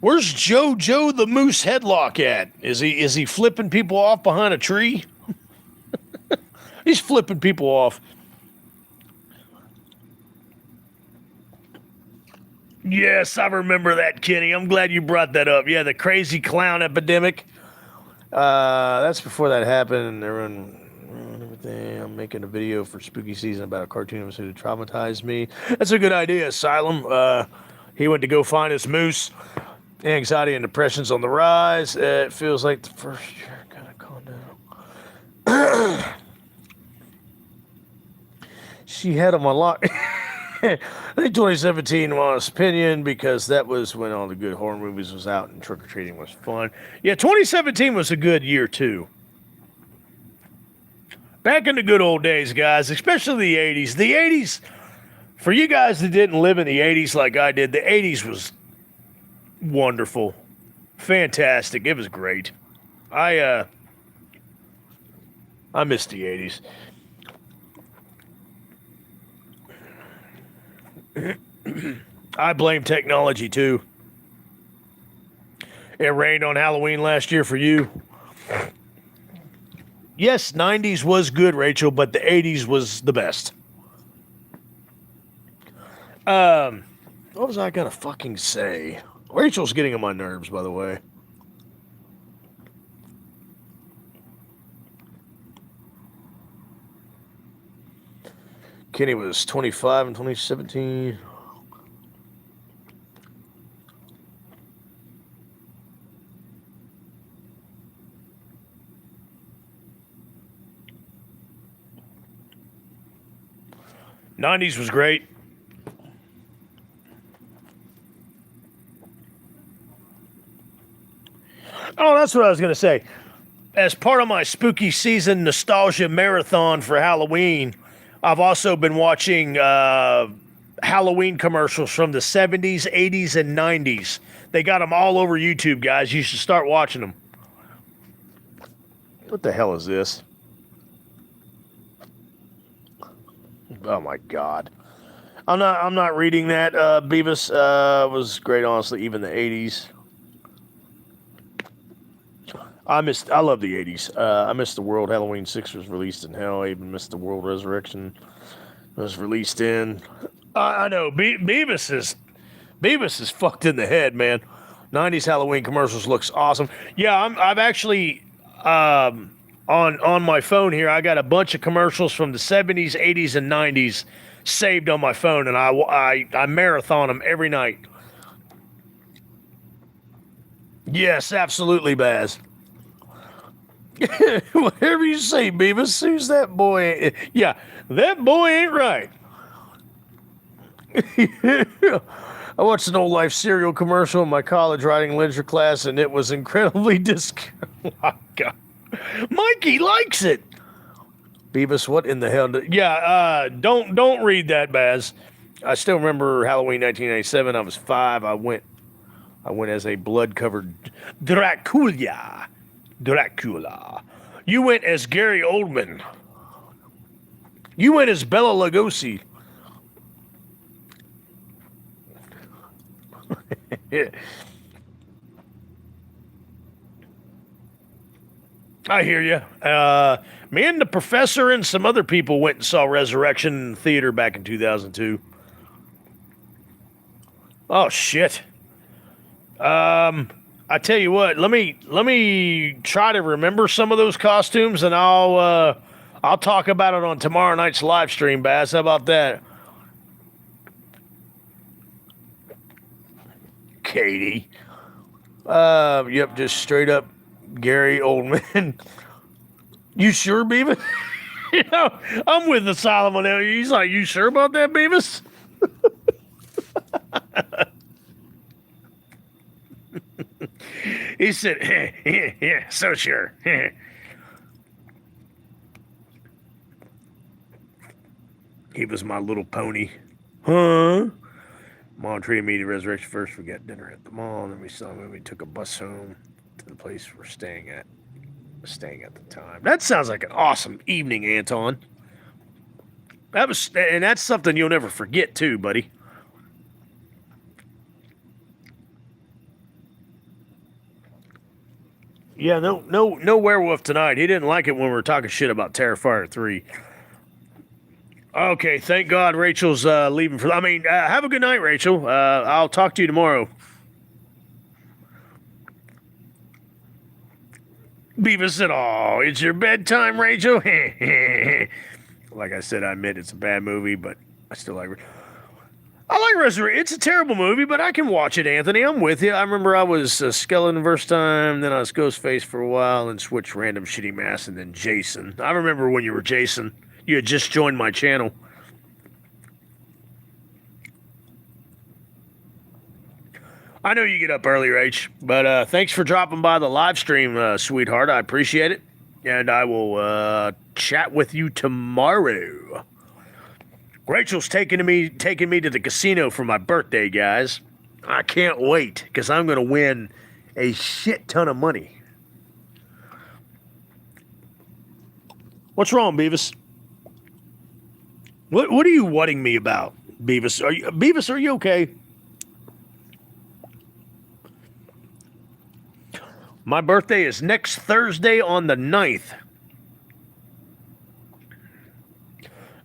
Where's Joe the Moose Headlock at? Is he flipping people off behind a tree? He's flipping people off. Yes, I remember that, Kenny. I'm glad you brought that up. Yeah, the crazy clown epidemic. That's before that happened. Everything. I'm making a video for spooky season about a cartoon episode who traumatized me. That's a good idea, Asylum. He went to go find his moose. Anxiety and depression's on the rise. It feels like the first year. Gotta calm down. She had him on lock. I think 2017 was opinion because that was when all the good horror movies was out and trick-or-treating was fun. Yeah, 2017 was a good year too. Back in the good old days, guys, especially the 80s. The 80s, for you guys that didn't live in the 80s like I did, the 80s was wonderful. Fantastic. It was great. I miss the 80s. I blame technology too. It rained on Halloween last year for you. Yes, 90s was good, Rachel, but the 80s was the best. What was I gonna fucking say? Rachel's getting on my nerves, by the way. Kenny was 25 in 2017. '90s was great. Oh, that's what I was going to say. As part of my spooky season nostalgia marathon for Halloween, I've also been watching Halloween commercials from the 70s, 80s, and 90s. They got them all over YouTube, guys. You should start watching them. What the hell is this? Oh my God. I'm not reading that. Beavis was great, honestly, even the 80s. I love the 80s. I missed the world Halloween 6 was released in hell. I even missed the world Resurrection was released in. I know. Beavis is fucked in the head, man. 90s Halloween commercials looks awesome. Yeah, I've actually on my phone here. I got a bunch of commercials from the 70s, 80s, and 90s saved on my phone, and I marathon them every night. Yes, absolutely, Baz. Whatever you say, Beavis. Who's that boy? Yeah, that boy ain't right. I watched an old Life cereal commercial in my college writing literature class, and it was incredibly oh my God. Mikey likes it. Beavis, what in the hell? Don't read that, Baz. I still remember Halloween 1997. I was 5. I went as a blood-covered Dracula. Dracula. You went as Gary Oldman. You went as Bela Lugosi. I hear you. Me and the professor and some other people went and saw Resurrection in the theater back in 2002. Oh shit. I tell you what. Let me try to remember some of those costumes, and I'll talk about it on tomorrow night's live stream, Bass. How about that? Katie. Yep, just straight up Gary Oldman. You sure, Beavis? You know, I'm with Asylum on that. He's like, you sure about that, Beavis? He said, yeah, so sure. He was my little pony. Huh? Mom treated me to Resurrection first. We got dinner at the mall, and then we saw a movie. Took a bus home to the place we're staying at the time. That sounds like an awesome evening, Anton. That's something you'll never forget, too, buddy. Yeah, no werewolf tonight. He didn't like it when we were talking shit about Terrifier 3. Okay, thank God Rachel's leaving for... have a good night, Rachel. I'll talk to you tomorrow. Beavis said, oh, it's your bedtime, Rachel? Like I said, I admit it's a bad movie, but I still like it. I like Resurrection. It's a terrible movie, but I can watch it, Anthony. I'm with you. I remember I was Skeleton the first time, then I was Ghostface for a while, and switched random shitty mask, and then Jason. I remember when you were Jason. You had just joined my channel. I know you get up early, Rach, but thanks for dropping by the live stream, sweetheart. I appreciate it, and I will chat with you tomorrow. Rachel's taking me to the casino for my birthday, guys. I can't wait, because I'm going to win a shit ton of money. What's wrong, Beavis? What are you whatting me about, Beavis? Are you okay? My birthday is next Thursday on the 9th.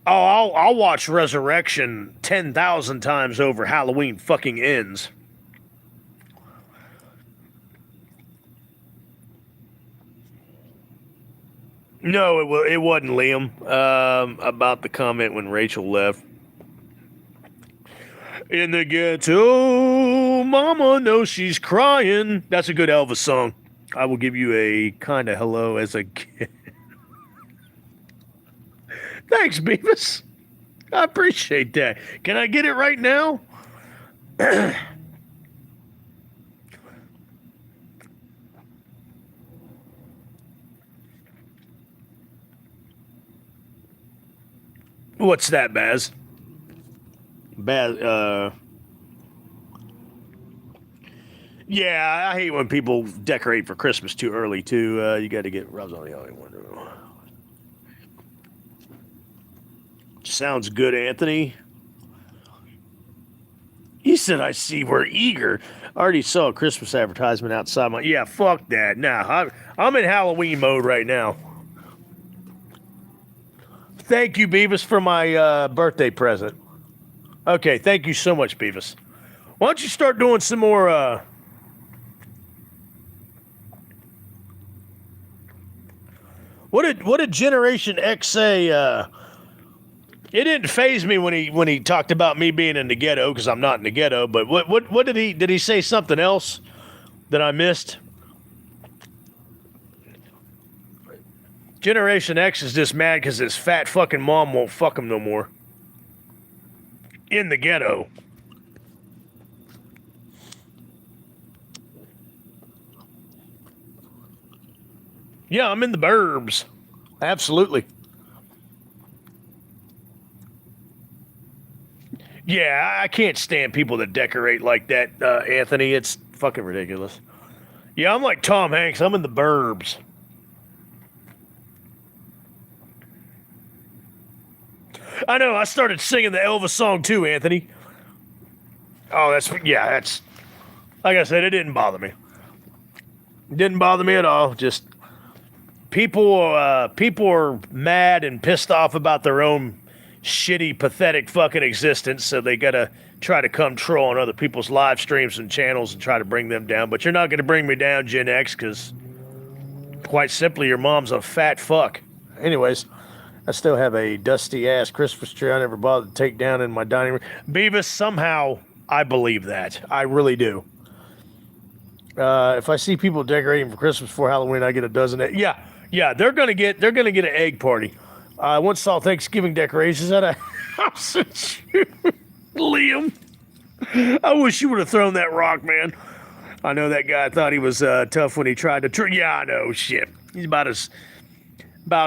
Oh, I'll watch Resurrection 10,000 times over Halloween fucking ends. No, it wasn't Liam. About the comment when Rachel left. In the ghetto, mama knows she's crying. That's a good Elvis song. I will give you a kind of hello as a gift. Thanks, Beavis. I appreciate that. Can I get it right now? What's that, Baz? Yeah, I hate when people decorate for Christmas too early, too. You got to get rubs on the only one. Sounds good, Anthony. He said, I see we're eager. I already saw a Christmas advertisement outside my... Yeah, fuck that. Nah, I'm in Halloween mode right now. Thank you, Beavis, for my birthday present. Okay, thank you so much, Beavis. Why don't you start doing some more, what did Generation X say, it didn't phase me when he talked about me being in the ghetto, because I'm not in the ghetto, but what did he say something else that I missed? Generation X is just mad because his fat fucking mom won't fuck him no more. In the ghetto. Yeah, I'm in the burbs. Absolutely. Yeah, I can't stand people that decorate like that, Anthony. It's fucking ridiculous. Yeah, I'm like Tom Hanks. I'm in the burbs. I know. I started singing the Elvis song too, Anthony. Oh, that's like I said. It didn't bother me. It didn't bother me at all. Just people are mad and pissed off about their own shitty, pathetic fucking existence, so they gotta try to come troll on other people's live streams and channels and try to bring them down. But you're not gonna bring me down, Gen X, because quite simply, your mom's a fat fuck. Anyways. I still have a dusty-ass Christmas tree I never bothered to take down in my dining room. Beavis, somehow, I believe that. I really do. If I see people decorating for Christmas before Halloween, I get a dozen. Yeah, they're gonna get an egg party. I once saw Thanksgiving decorations at a house in Liam. I wish you would have thrown that rock, man. I know that guy thought he was tough when he tried to. Yeah, I know. Shit, he's about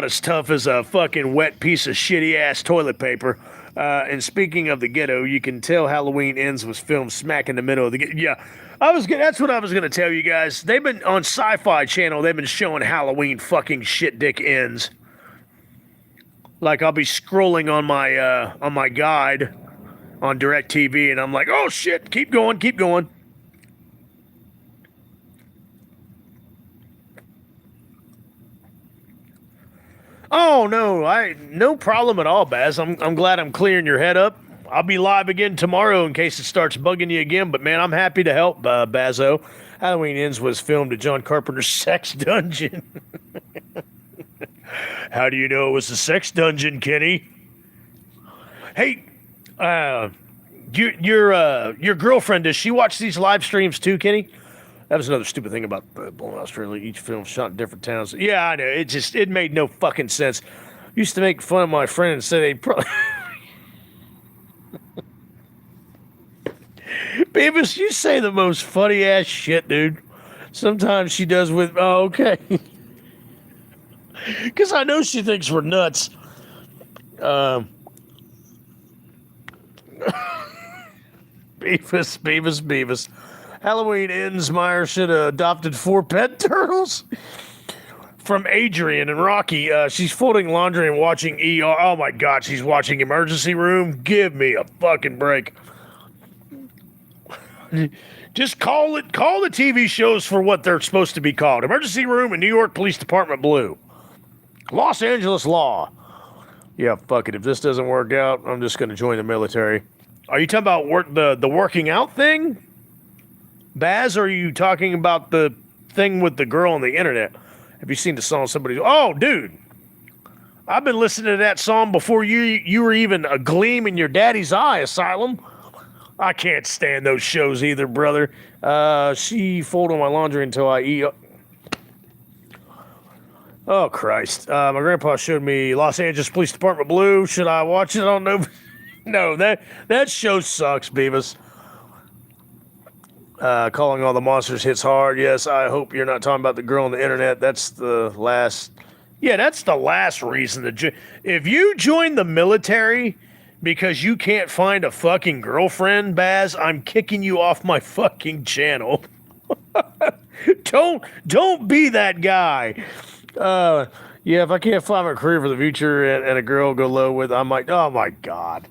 as tough as a fucking wet piece of shitty ass toilet paper. And speaking of the ghetto, you can tell Halloween Ends was filmed smack in the middle of the ghetto. Yeah, that's what I was gonna tell you guys. They've been on Sci-Fi Channel. They've been showing Halloween fucking shit dick ends. Like I'll be scrolling on my guide on DirecTV, and I'm like, oh shit, keep going. Oh no problem at all, Baz. I'm glad I'm clearing your head up. I'll be live again tomorrow in case it starts bugging you again. But man, I'm happy to help, Bazo. Halloween Ends was filmed at John Carpenter's sex dungeon. How do you know it was a sex dungeon, Kenny? Hey, your girlfriend, does she watch these live streams too, Kenny? That was another stupid thing about Blown Australia. Each film shot in different towns. Yeah, I know. It made no fucking sense. Used to make fun of my friend and say they probably. Beavis, you say the most funny ass shit, dude. Sometimes she does with. Oh, okay. Because I know she thinks we're nuts. Beavis. Halloween Ends. Meyer should have adopted 4 pet turtles. From Adrian and Rocky. She's folding laundry and watching ER. Oh my God, she's watching Emergency Room. Give me a fucking break. Just call the TV shows for what they're supposed to be called. Emergency Room and New York Police Department Blue. Los Angeles Law. Yeah, fuck it. If this doesn't work out, I'm just going to join the military. Are you talking about the working out thing? Baz, or are you talking about the thing with the girl on the internet? Have you seen the song somebody... Oh, dude. I've been listening to that song before you were even a gleam in your daddy's eye, Asylum. I can't stand those shows either, brother. She folded my laundry until I eat... Oh, Christ. My grandpa showed me Los Angeles Police Department Blue. Should I watch it? I don't know. No, that show sucks, Beavis. Calling all the monsters hits hard. Yes, I hope you're not talking about the girl on the internet. That's the last... Yeah, that's the last reason to... If you join the military because you can't find a fucking girlfriend, Baz, I'm kicking you off my fucking channel. Don't be that guy. Yeah, if I can't find my career for the future and a girl go low with, I'm like, oh my God.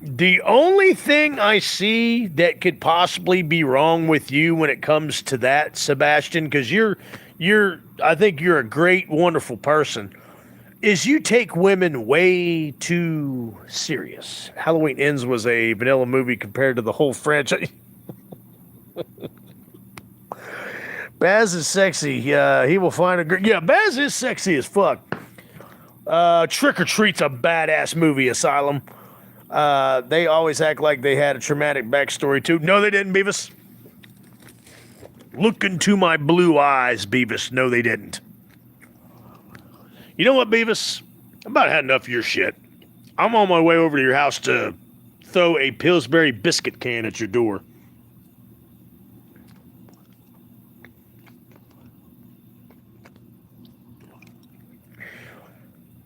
The only thing I see that could possibly be wrong with you when it comes to that, Sebastian, because I think you're a great, wonderful person. is you take women way too serious. Halloween Ends was a vanilla movie compared to the whole franchise. Baz is sexy. He will find a girl. Yeah, Baz is sexy as fuck. Trick or Treat's a badass movie, Asylum. They always act like they had a traumatic backstory too. No, they didn't, Beavis. Look into my blue eyes, Beavis. No, they didn't. You know what, Beavis? I've about had enough of your shit. I'm on my way over to your house to throw a Pillsbury biscuit can at your door.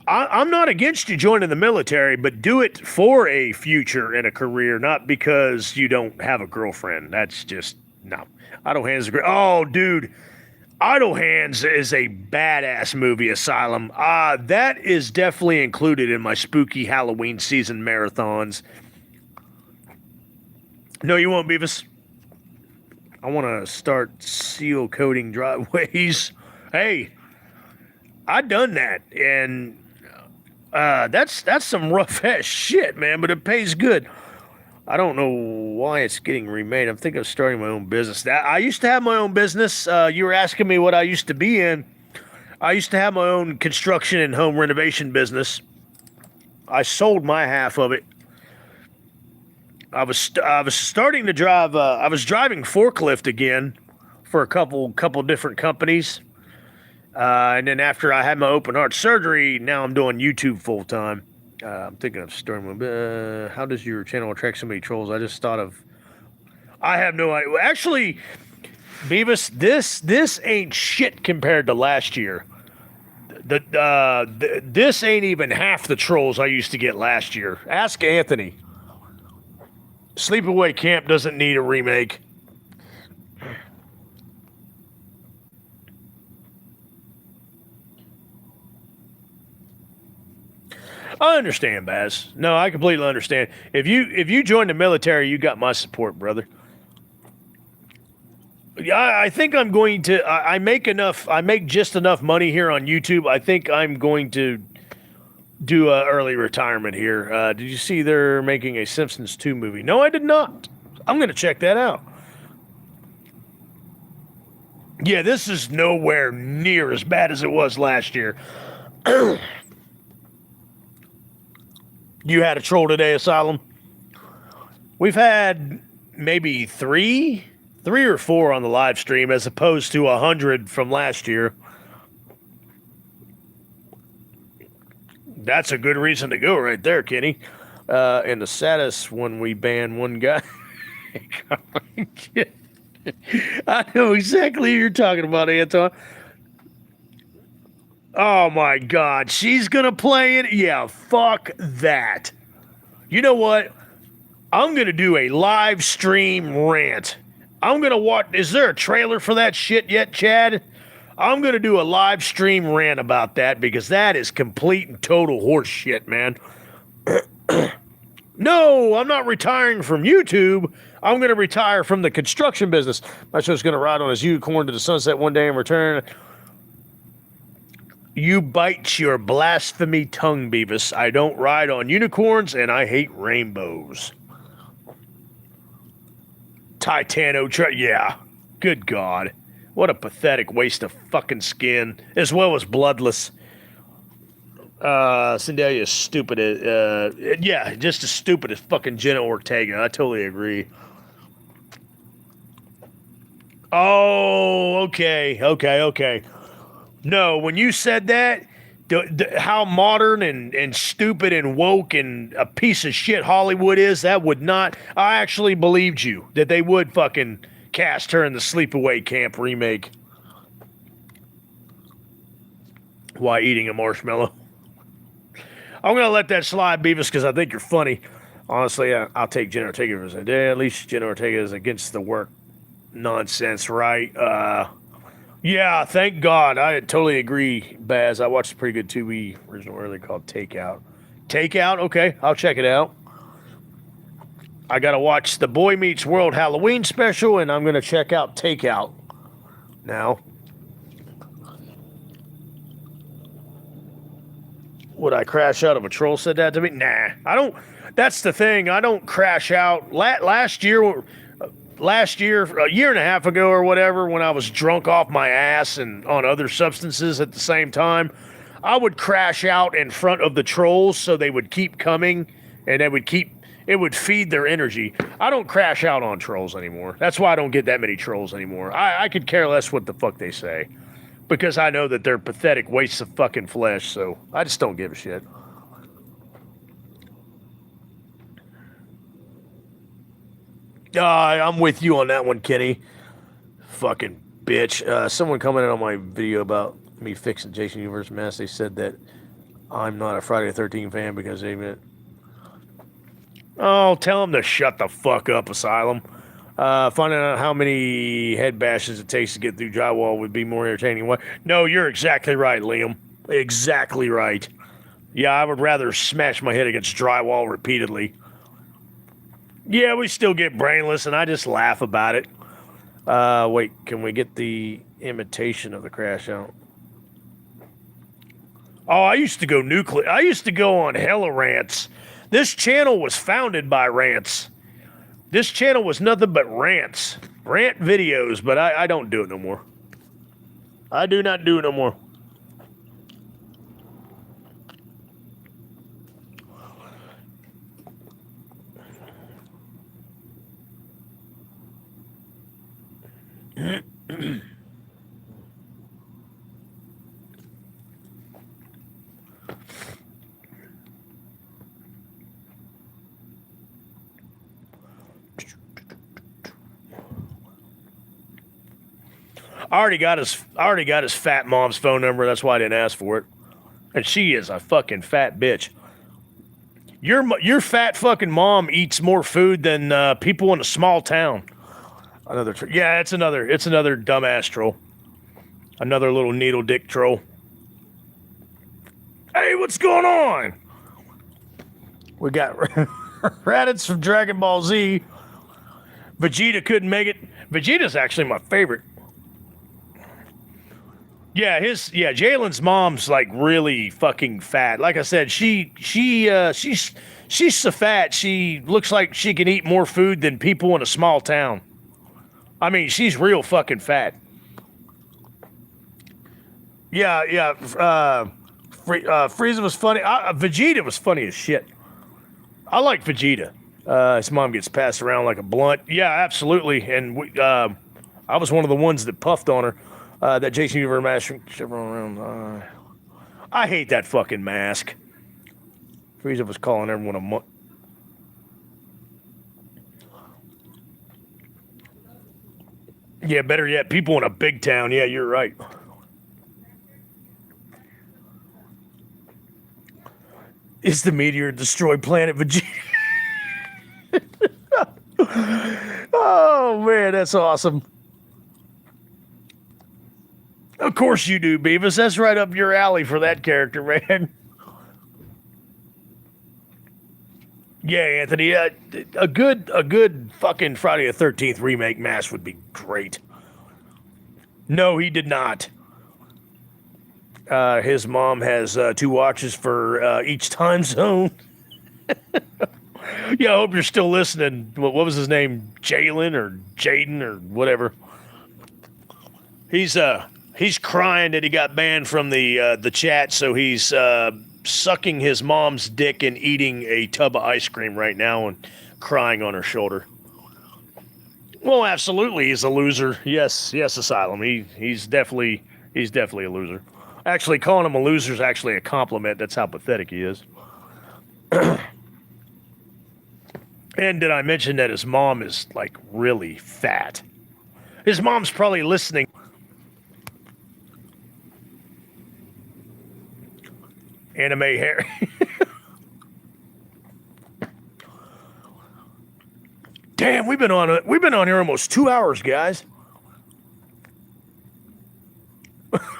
I'm not against you joining the military, but do it for a future and a career, not because you don't have a girlfriend. That's just, no. Idle Hands is great. Oh, dude. Idle Hands is a badass movie, Asylum. That is definitely included in my spooky Halloween season marathons. No, you won't, Beavis. I want to start seal coating driveways. Hey, I done that, and that's some rough ass shit, man. But it pays good. I don't know why it's getting remade. I'm thinking of starting my own business. I used to have my own business. You were asking me what I used to be in. I used to have my own construction and home renovation business. I sold my half of it. I was starting to drive. I was driving forklift again for a couple different companies. And then after I had my open heart surgery, now I'm doing YouTube full time. I'm thinking of starting. How does your channel attract so many trolls? I just thought of. I have no idea. Actually, Beavis, this ain't shit compared to last year. This ain't even half the trolls I used to get last year. Ask Anthony. Sleepaway Camp doesn't need a remake. I understand, Baz. No, I completely understand. If you join the military, you got my support, brother. Yeah, I think I'm going to. I make enough. I make just enough money here on YouTube. I think I'm going to do a early retirement here. Did you see they're making a Simpsons 2 movie? No, I did not. I'm going to check that out. Yeah, this is nowhere near as bad as it was last year. You had a troll today, Asylum? We've had maybe three or four on the live stream as opposed to 100 from last year. That's a good reason to go right there, Kenny. And the saddest when we ban one guy. I know exactly who you're talking about, Anton. Oh my God, she's gonna play it? Yeah, fuck that. You know what? I'm gonna do a live stream rant. I'm gonna watch. Is there a trailer for that shit yet, Chad? I'm gonna do a live stream rant about that because that is complete and total horse shit, man. No, I'm not retiring from YouTube. I'm gonna retire from the construction business. My show's gonna ride on his unicorn to the sunset one day and return. You bite your blasphemy tongue, Beavis. I don't ride on unicorns, and I hate rainbows. Yeah. Good God. What a pathetic waste of fucking skin, as well as bloodless. Cindelia is stupid. Yeah, just as stupid as fucking Jenna Ortega. I totally agree. Oh, okay. No, when you said that, how modern and stupid and woke and a piece of shit Hollywood is, that would not. I actually believed you that they would fucking cast her in the Sleepaway Camp remake. Why eating a marshmallow? I'm going to let that slide, Beavis, because I think you're funny. Honestly, I'll take Jenna Ortega for a second. At least Jenna Ortega is against the work nonsense, right? Yeah, thank God. I totally agree, Baz. I watched a pretty good TV original earlier called Takeout. Takeout? Okay, I'll check it out. I got to watch the Boy Meets World Halloween special, and I'm going to check out Takeout now. Would I crash out if a troll said that to me? Nah, I don't. That's the thing. I don't crash out. Last year, a year and a half ago or whatever, when I was drunk off my ass and on other substances at the same time, I would crash out in front of the trolls so they would keep coming and it would feed their energy. I don't crash out on trolls anymore. That's why I don't get that many trolls anymore. I could care less what the fuck they say because I know that they're pathetic wastes of fucking flesh, so I just don't give a shit. I'm with you on that one, Kenny. Fucking bitch. Someone commented on my video about me fixing Jason Universe mask. They said that I'm not a Friday the 13th fan because they meant. Oh, tell them to shut the fuck up, Asylum. Finding out how many head bashes it takes to get through drywall would be more entertaining. What? No, you're exactly right, Liam. Exactly right. Yeah, I would rather smash my head against drywall repeatedly. Yeah, we still get brainless, and I just laugh about it. Wait, can we get the imitation of the crash out? Oh, I used to go nuclear. I used to go on hella rants. This channel was founded by rants. This channel was nothing but rants. Rant videos, but I don't do it no more. I do not do it no more. I already got his fat mom's phone number. That's why I didn't ask for it. And she is a fucking fat bitch. Your fat fucking mom eats more food than people in a small town. Yeah, it's another dumbass troll. Another little needle dick troll. Hey, what's going on? We got Raditz from Dragon Ball Z. Vegeta couldn't make it. Vegeta's actually my favorite. Yeah, Jalen's mom's like really fucking fat. Like I said, she's so fat. She looks like she can eat more food than people in a small town. I mean, she's real fucking fat. Yeah. Frieza was funny. Vegeta was funny as shit. I like Vegeta. His mom gets passed around like a blunt. Yeah, absolutely. And I was one of the ones that puffed on her. That Jason Universe mask. I hate that fucking mask. Frieza was calling everyone a mutt. Yeah, better yet, people in a big town. Yeah, you're right. Is the meteor destroy planet Vegeta? Oh, man, that's awesome. Of course you do, Beavis. That's right up your alley for that character, man. Yeah, Anthony. A good fucking Friday the 13th remake mask would be great. No, he did not. His mom has 2 watches for each time zone. Yeah, I hope you're still listening. What was his name? Jalen or Jaden or whatever. He's crying that he got banned from the chat, so he's sucking his mom's dick and eating a tub of ice cream right now and crying on her shoulder. Well, absolutely, he's a loser. Yes, Asylum. He's definitely a loser. Actually, calling him a loser is actually a compliment. That's how pathetic he is. And did I mention that his mom is like really fat? His mom's probably listening. Anime hair. Damn, we've been on here almost 2 hours, guys.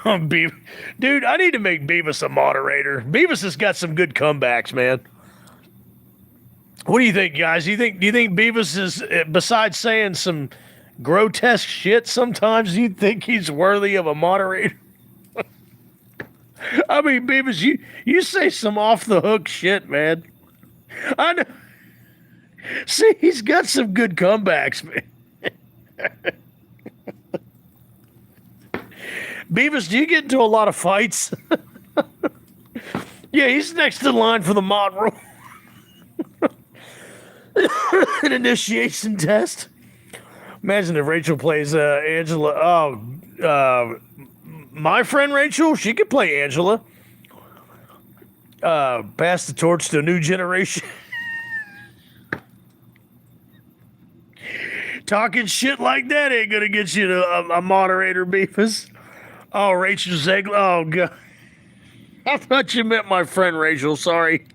Dude, I need to make Beavis a moderator. Beavis has got some good comebacks, man. What do you think, guys? Do you think Beavis is, besides saying some grotesque shit sometimes, do you think he's worthy of a moderator? I mean, Beavis, you say some off the hook shit, man. I know. See, he's got some good comebacks, man. Beavis, do you get into a lot of fights? Yeah, he's next in line for the mod roll. An initiation test. Imagine if Rachel plays Angela. My friend Rachel, she could play Angela. Pass the torch to a new generation. Talking shit like that ain't gonna get you to a moderator, Beavis. Oh, Rachel Zegler. Oh, God. I thought you meant my friend Rachel. Sorry.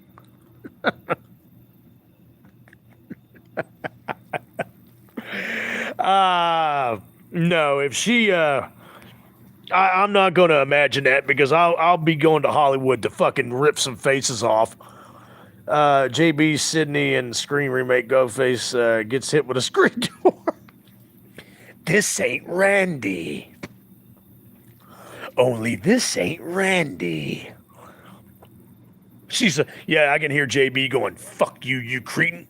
No, if she, I'm not going to imagine that because I'll be going to Hollywood to fucking rip some faces off. JB, Sydney, and Screen remake Ghostface gets hit with a screen door. This ain't Randy. Only this ain't Randy. Yeah, I can hear JB going, fuck you, you cretin.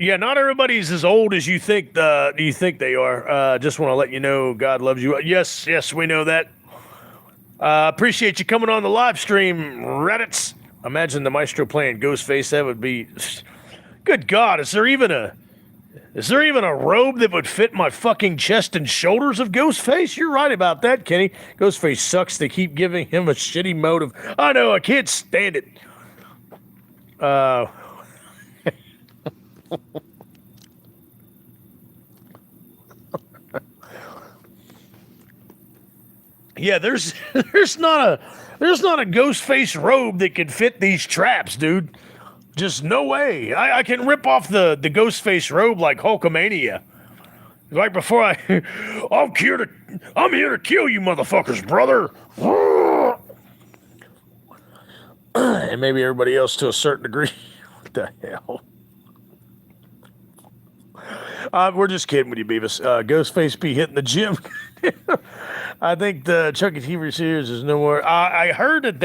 Yeah, not everybody's as old as you think they are. Just want to let you know God loves you. Yes, we know that. Appreciate you coming on the live stream, Reddits. Imagine the Maestro playing Ghostface. That would be... Good God, is there even a robe that would fit my fucking chest and shoulders of Ghostface? You're right about that, Kenny. Ghostface sucks. They keep giving him a shitty motive. I know, I can't stand it. Yeah, there's not a Ghostface robe that can fit these traps, dude. Just no way. I can rip off the Ghostface robe like Hulkamania. Right before I'm here to kill you motherfuckers, brother. And maybe everybody else to a certain degree. What the hell? We're just kidding with you, Beavis. Ghostface be hitting the gym. I think the Chucky TV series is no more. I heard that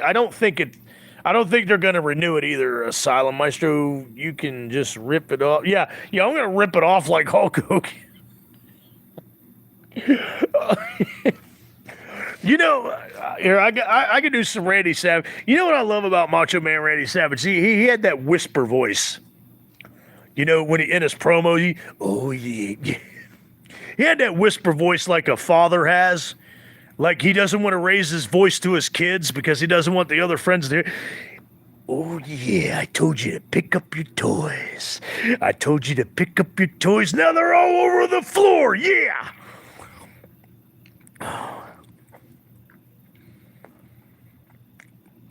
I don't think they're going to renew it either. Asylum Maestro, you can just rip it off. Yeah, I'm going to rip it off like Hulk Hogan. You know, here I can do some Randy Savage. You know what I love about Macho Man Randy Savage? He had that whisper voice. You know, when he in his promo, he had that whisper voice like a father has. Like he doesn't want to raise his voice to his kids because he doesn't want the other friends to hear. Oh, yeah, I told you to pick up your toys. I told you to pick up your toys. Now they're all over the floor. Yeah.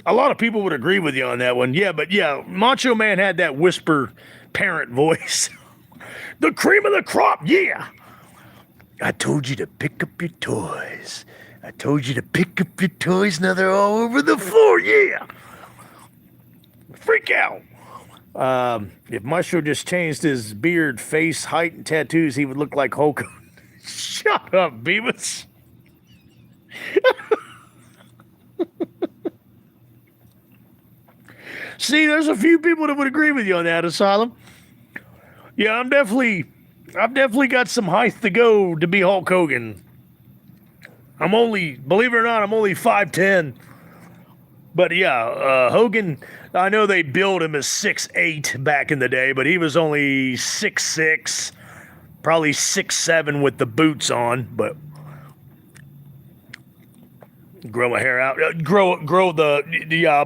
A lot of people would agree with you on that one. Yeah, but yeah, Macho Man had that whisper parent voice. The cream of the crop. Yeah. I told you to pick up your toys. I told you to pick up your toys. Now they're all over the floor. Yeah. Freak out. If Maestro just changed his beard, face, height, and tattoos, he would look like Hulk. Shut up, Beavis. See, there's a few people that would agree with you on that, Asylum. Yeah, I've definitely got some height to go to be Hulk Hogan. Believe it or not, I'm only 5'10". But yeah, Hogan, I know they billed him as 6'8" back in the day, but he was only 6'6", probably 6'7" with the boots on, but grow my hair out.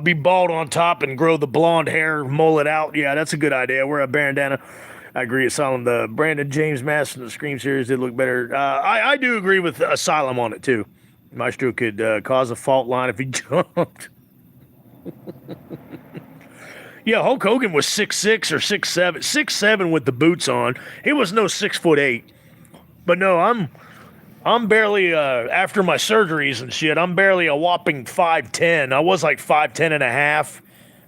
Be bald on top and grow the blonde hair, mullet out. Yeah, that's a good idea. Wear a bandana. I agree, Asylum. The Brandon James mask from the Scream series did look better. I do agree with Asylum on it, too. Maestro could cause a fault line if he jumped. Yeah, Hulk Hogan was 6'6" or 6'7". 6'7" with the boots on. He was no 6'8". But no, I'm barely, after my surgeries and shit, I'm barely a whopping 5'10". I was like 5'10 and a half,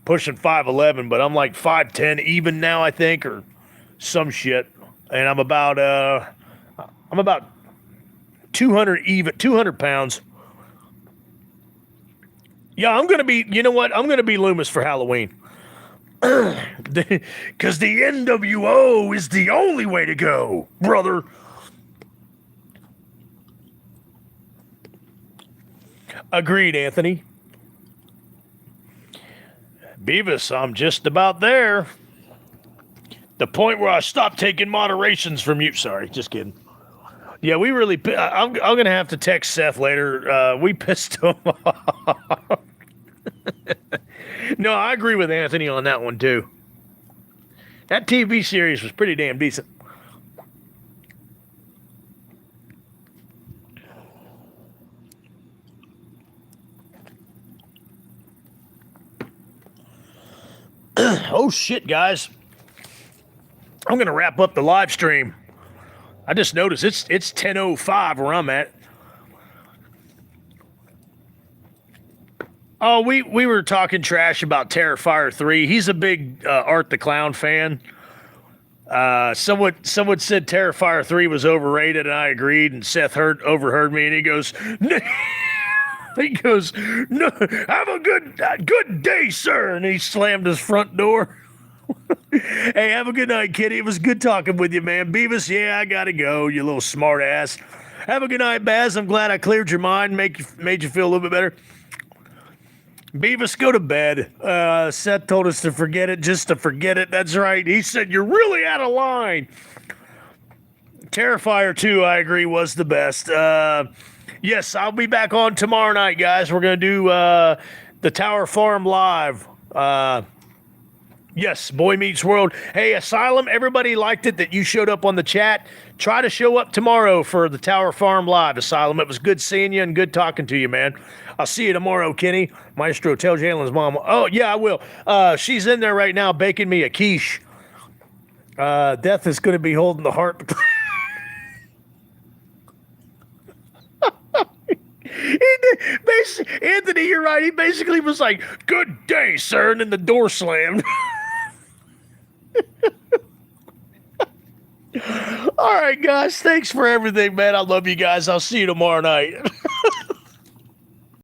pushing 5'11", but I'm like 5'10 even now, I think, or some shit. And I'm about 200 even, 200 pounds. Yeah, I'm going to be, you know what? I'm going to be Loomis for Halloween. Because the NWO is the only way to go, brother. Agreed, Anthony. Beavis, I'm just about there. The point where I stopped taking moderations from you. Sorry, just kidding. Yeah, we really. I'm gonna have to text Seth later. We pissed him off. No, I agree with Anthony on that one too. That TV series was pretty damn decent. Oh shit, guys! I'm gonna wrap up the live stream. I just noticed it's 10:05 where I'm at. Oh, we were talking trash about Terrifier 3. He's a big Art the Clown fan. Someone said Terrifier 3 was overrated, and I agreed. And Seth overheard me, and he goes, "No, have a good day, sir." And he slammed his front door. Hey, have a good night, Kitty. It was good talking with you, man. Beavis, yeah, I gotta go, you little smart ass. Have a good night, Baz. I'm glad I cleared your mind, made you feel a little bit better. Beavis, go to bed. Seth told us to forget it, just to forget it. That's right. He said, you're really out of line. Terrifier 2, I agree, was the best. Yes, I'll be back on tomorrow night, guys. We're going to do the Tower Farm Live. Yes, Boy Meets World. Hey, Asylum, everybody liked it that you showed up on the chat. Try to show up tomorrow for the Tower Farm Live, Asylum. It was good seeing you and good talking to you, man. I'll see you tomorrow, Kenny. Maestro, tell Jalen's mom. Oh, yeah, I will. She's in there right now baking me a quiche. Death is going to be holding the heart. Anthony, you're right. He basically was like, good day, sir, and then the door slammed. All right, guys. Thanks for everything, man. I love you guys. I'll see you tomorrow night.